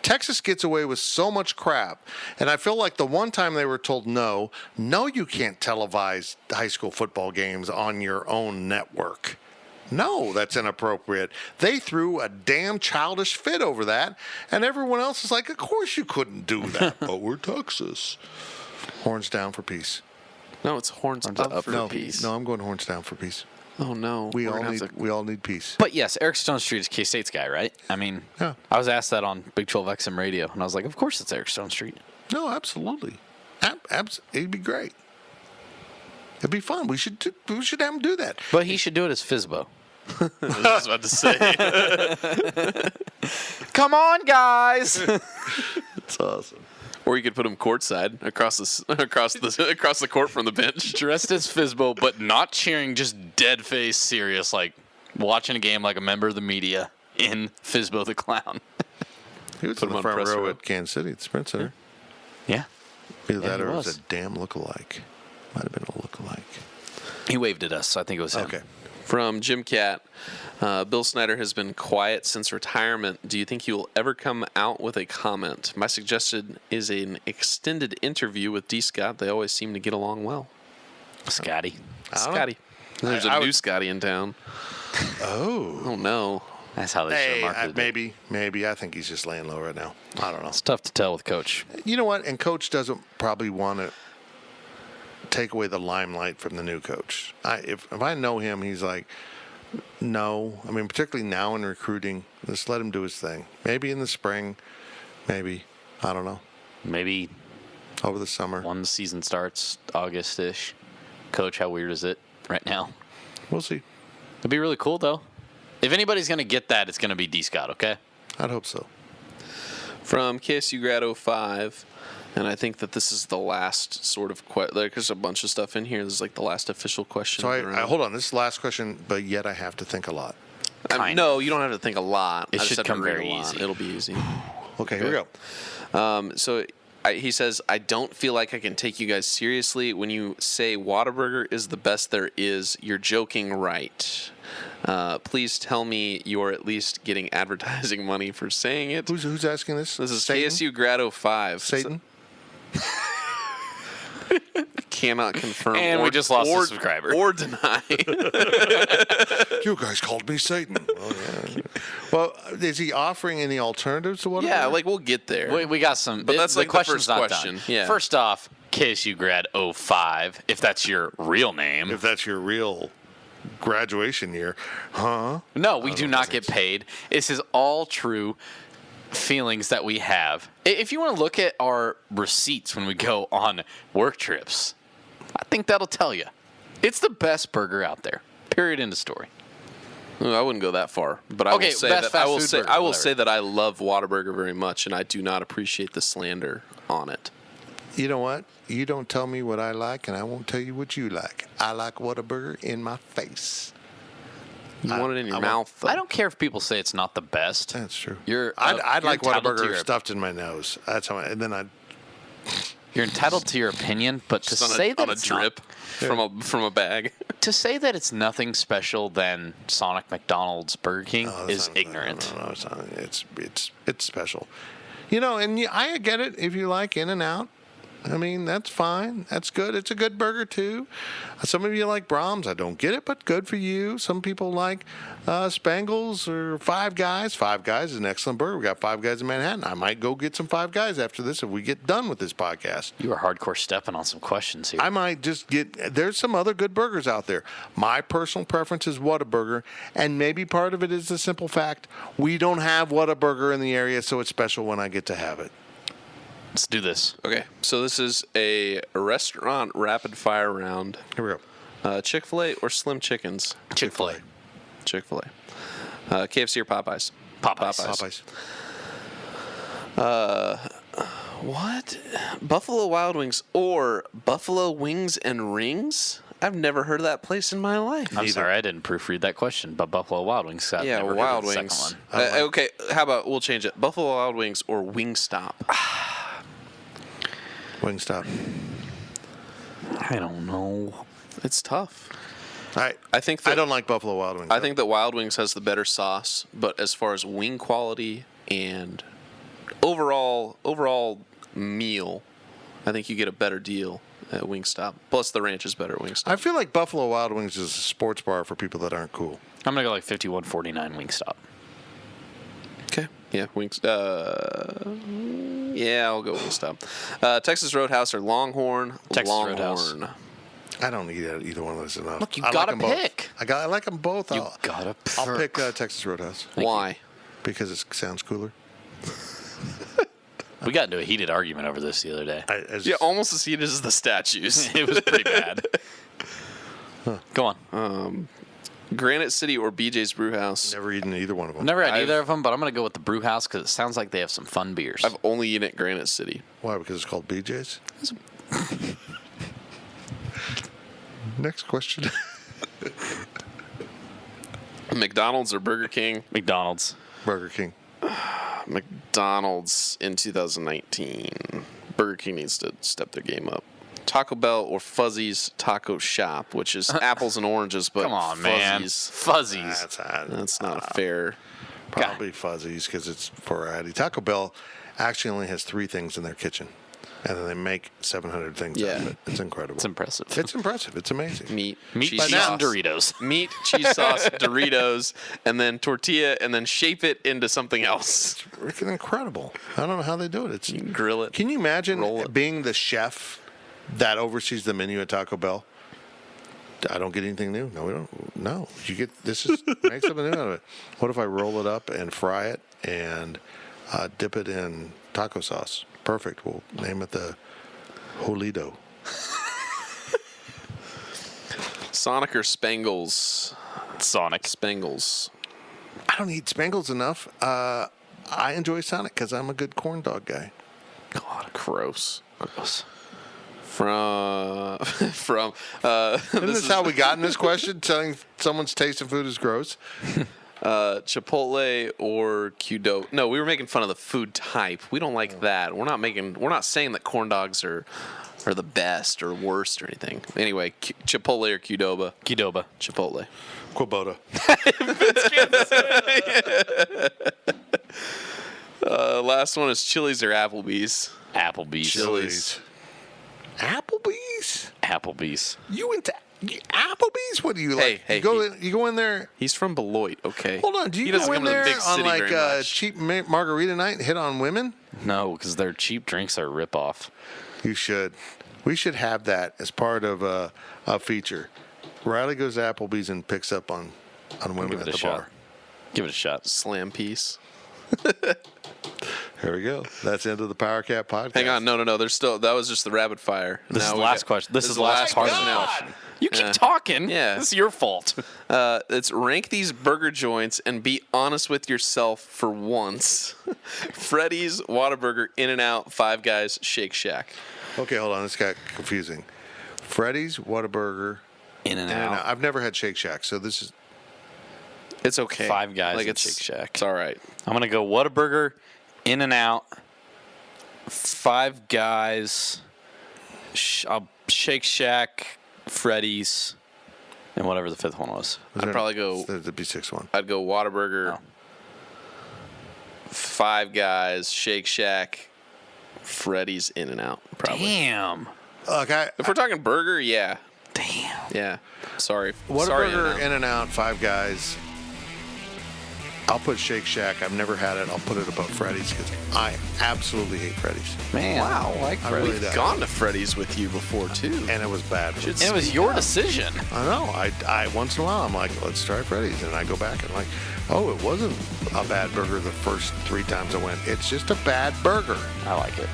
Texas gets away with so much crap, and I feel like the one time they were told no, you can't televise high school football games on your own network. No, that's inappropriate. They threw a damn childish fit over that, and everyone else is like, of course you couldn't do that, but we're Texas. Horns down for peace. No, it's horns up for peace. No, I'm going horns down for peace. Oh, no. We all need peace. But yes, Eric Stonestreet is K-State's guy, right? I mean, yeah. I was asked that on Big 12 XM radio, and I was like, of course it's Eric Stonestreet. No, absolutely. It'd be great. It'd be fun. We should have him do that. But he should do it as Fizbo. I was about to say. come on, guys. It's awesome. Or you could put him courtside across the court from the bench. Dressed as Fizbo, but not cheering, just dead face serious, like watching a game like a member of the media in Fizbo the Clown. He was Put in him the on front press row row. at Kansas City at the Sprint Center. Yeah. Either that he or it was was. a damn lookalike. Might have been a lookalike. He waved at us, so I think it was him. Okay. From Jim Cat, Bill Snyder has been quiet since retirement. Do you think he will ever come out with a comment? My suggestion is an extended interview with D. Scott. They always seem to get along well. Scottie. Scottie. There's a new Scottie in town. Oh. No. That's how they should Hey, have marketed it. maybe. I think he's just laying low right now. I don't know. It's tough to tell with Coach. You know what? And Coach doesn't probably want to take away the limelight from the new coach. If I know him, he's like, no. I mean, particularly now in recruiting, just let him do his thing. Maybe in the spring, maybe. I don't know. Maybe Over the summer. when the season starts, August-ish. Coach, how weird is it right now? We'll see. It'd be really cool, though. If anybody's going to get that, it's going to be D. Scott, okay? I'd hope so. From KSU Grad 05, and I think that this is the last sort of there's a bunch of stuff in here. This is like the last official question. So I hold on. This is the last question, but yet I have to think a lot. No, you don't have to think a lot. It I just should have to come read very a lot. easy. It'll be easy. Okay, here we go. So he says, I don't feel like I can take you guys seriously. When you say Whataburger is the best there is, you're joking, right? Please tell me you're at least getting advertising money for saying it. Who's asking this? This is Satan? KSU Grad 05. Satan? Cannot confirm And we just lost a subscriber. Or deny. You guys called me Satan. Oh, yeah. Well, is he offering any alternatives to what? Yeah, like we'll get there. We got some. But that's the like the question's first not question. done. Yeah. First off, KSU Grad 05, if that's your real name. If that's your real graduation year, huh? No, we do not get paid. This is all true feelings that we have. If you want to look at our receipts when we go on work trips, I think that'll tell you. It's the best burger out there. Period. End of story. I wouldn't go that far, but I Okay, will say best that I fast will food say burger, I will whatever. say that I love Whataburger very much, and I do not appreciate the slander on it. You know what? You don't tell me what I like, and I won't tell you what you like. I like Whataburger in my face. You want it in your I mouth. Though. I don't care if people say it's not the best. That's true. you're I'd like entitled to Whataburger your- stuffed in my nose. That's how. And then I'd. You're entitled to your opinion, but to Just on say that on a it's drip from a bag. to say that it's nothing special than Sonic, McDonald's, Burger King Oh, that's is not- ignorant. No, it's not. It's special. You know, and I get it if you like In-N-Out. I mean, that's fine. That's good. It's a good burger, too. Some of you like Brahms. I don't get it, but good for you. Some people like Spangles or Five Guys. Five Guys is an excellent burger. We got Five Guys in Manhattan. I might go get some Five Guys after this if we get done with this podcast. You are hardcore stepping on some questions here. I might just get. There's some other good burgers out there. My personal preference is Whataburger, and maybe part of it is the simple fact we don't have Whataburger in the area, so it's special when I get to have it. Let's do this. Okay, so this is a restaurant rapid fire round. Here we go. Chick-fil-A or Slim Chickens? Chick-fil-A. Chick-fil-A. KFC or Popeyes? Popeyes. What? Buffalo Wild Wings or Buffalo Wings and Rings? I've never heard of that place in my life. I'm sorry, I didn't proofread that question, but Buffalo Wild Wings. I've Yeah, never Wild heard of the Wings. second one. Okay, how about we'll change it? Buffalo Wild Wings or Wingstop? Wingstop. I don't know. It's tough. I think that, I don't like Buffalo Wild Wings. I think that Wild Wings has the better sauce, but as far as wing quality and overall meal, I think you get a better deal at Wingstop. Plus, the ranch is better at Wingstop. I feel like Buffalo Wild Wings is a sports bar for people that aren't cool. I'm going to go like 5149 Wingstop. Okay. Yeah, Wings. Yeah, I'll go Wingstop. Texas Roadhouse or Longhorn? Texas Longhorn. Roadhouse. I don't eat either one of those enough. Look, you I gotta like 'em both. pick. I like them both. You gotta I'll pick. pick Texas Roadhouse Why? because it sounds cooler. We got into a heated argument over this the other day. Yeah, almost as heated as the statues. It was pretty bad. Go on. Granite City or BJ's Brewhouse? Never eaten either one of them. Never had either of them, but I'm going to go with the Brew House because it sounds like they have some fun beers. I've only eaten at Granite City. Why? Because it's called BJ's? Next question. McDonald's or Burger King? McDonald's. Burger King. McDonald's in 2019. Burger King needs to step their game up. Taco Bell or Fuzzy's Taco Shop, which is apples and oranges, but Come on, Fuzzy's. man. Fuzzy's. That's not fair. Probably Fuzzy's because it's variety. Taco Bell actually only has 3 things in their kitchen, and then they make 700 things out of it. It's incredible. It's impressive. It's impressive. It's amazing. Meat, cheese sauce, and Doritos. Meat, cheese sauce, Doritos, and then tortilla, and then shape it into something else. It's freaking incredible. I don't know how they do it. You can grill it. Can you imagine roll it. being the chef that oversees the menu at Taco Bell? I don't get anything new. No, we don't. No, you get this is make something new out of it. What if I roll it up and fry it and dip it in taco sauce? Perfect. We'll name it the Jolito. Sonic or Spangles? Sonic. Spangles. I don't eat Spangles enough. I enjoy Sonic because I'm a good corn dog guy. God, gross. Gross. Isn't this how we got in this question? Telling someone's taste in food is gross. Chipotle or Qdoba? No, we were making fun of the food type. We don't like that. We're not saying that corn dogs are the best or worst or anything. Anyway, Chipotle or Qdoba? Qdoba. Chipotle. Quoboda. Last one is Chili's or Applebee's? Applebee's. Chili's. Applebee's? Applebee's. You into Applebee's? What do you like? Hey, you go in there. He's from Beloit, okay? Hold on. Do He you doesn't go in come to the there big on city like very much. cheap margarita night and hit on women? No, because their cheap drinks are a ripoff. You should. We should have that as part of a feature. Riley goes to Applebee's and picks up on women Give at it a the shot. bar. Give it a shot. Slam piece. Here we go. That's the end of the Powercat Podcast. Hang on, no. There's still that was just the rapid fire. This is Now the we last got- question. This is the last part of the question. You keep talking. Yeah. This is your fault. It's rank these burger joints and be honest with yourself for once. Freddy's, Whataburger, In-N-Out, Five Guys, Shake Shack. Okay, hold on. This got confusing. Freddy's, Whataburger, In-N-Out. I've never had Shake Shack, so this is. It's okay. Five Guys like and it's, Shake Shack. It's all right. I'm going to go Whataburger, In-N-Out, Five Guys, Shake Shack, Freddy's, and whatever the fifth one was. I'd probably go. The B6 one. I'd go Whataburger, Oh. Five Guys, Shake Shack, Freddy's, In-N-Out. Probably. Damn. Look, If we're talking burger, yeah. Damn. Yeah. Sorry. Sorry, Whataburger, In-N-Out. In-N-Out, Five Guys. I'll put Shake Shack. I've never had it. I'll put it above Freddy's because I absolutely hate Freddy's. Man. Wow. I like I really We've do. gone to Freddy's with you before, too. And it was bad. And it was your decision. I know. I once in a while I'm like, let's try Freddy's, and I go back and I'm like, oh, it wasn't a bad burger the first 3 times I went. It's just a bad burger. I like it.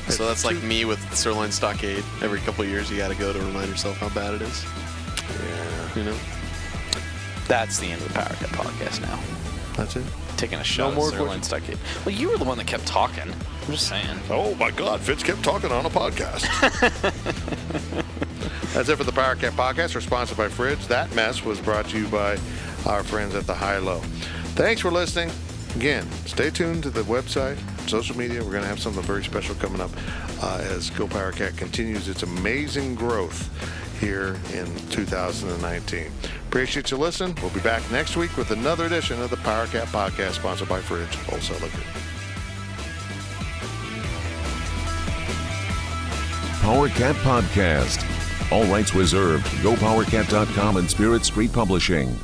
So that's like me with Sirloin Stockade. Every couple of years, you got to go to remind yourself how bad it is. Yeah, You know. That's the end of the Powercat Podcast now. that's it. Taking a shot more at Sirloin Stockade. Well, you were the one that kept talking. I'm just saying. Oh my God, Fitz kept talking on a podcast. That's it for the Powercat Podcast. We're sponsored by Fridge. That mess was brought to you by our friends at the High Low. Thanks for listening. Again, stay tuned to the website, social media. We're going to have something very special coming up as Go Powercat continues its amazing growth here in 2019. Appreciate you listening. We'll be back next week with another edition of the Powercat Podcast, sponsored by Fridge Wholesale Liquor. Powercat Podcast. All rights reserved. GoPowercat.com and Spirit Street Publishing.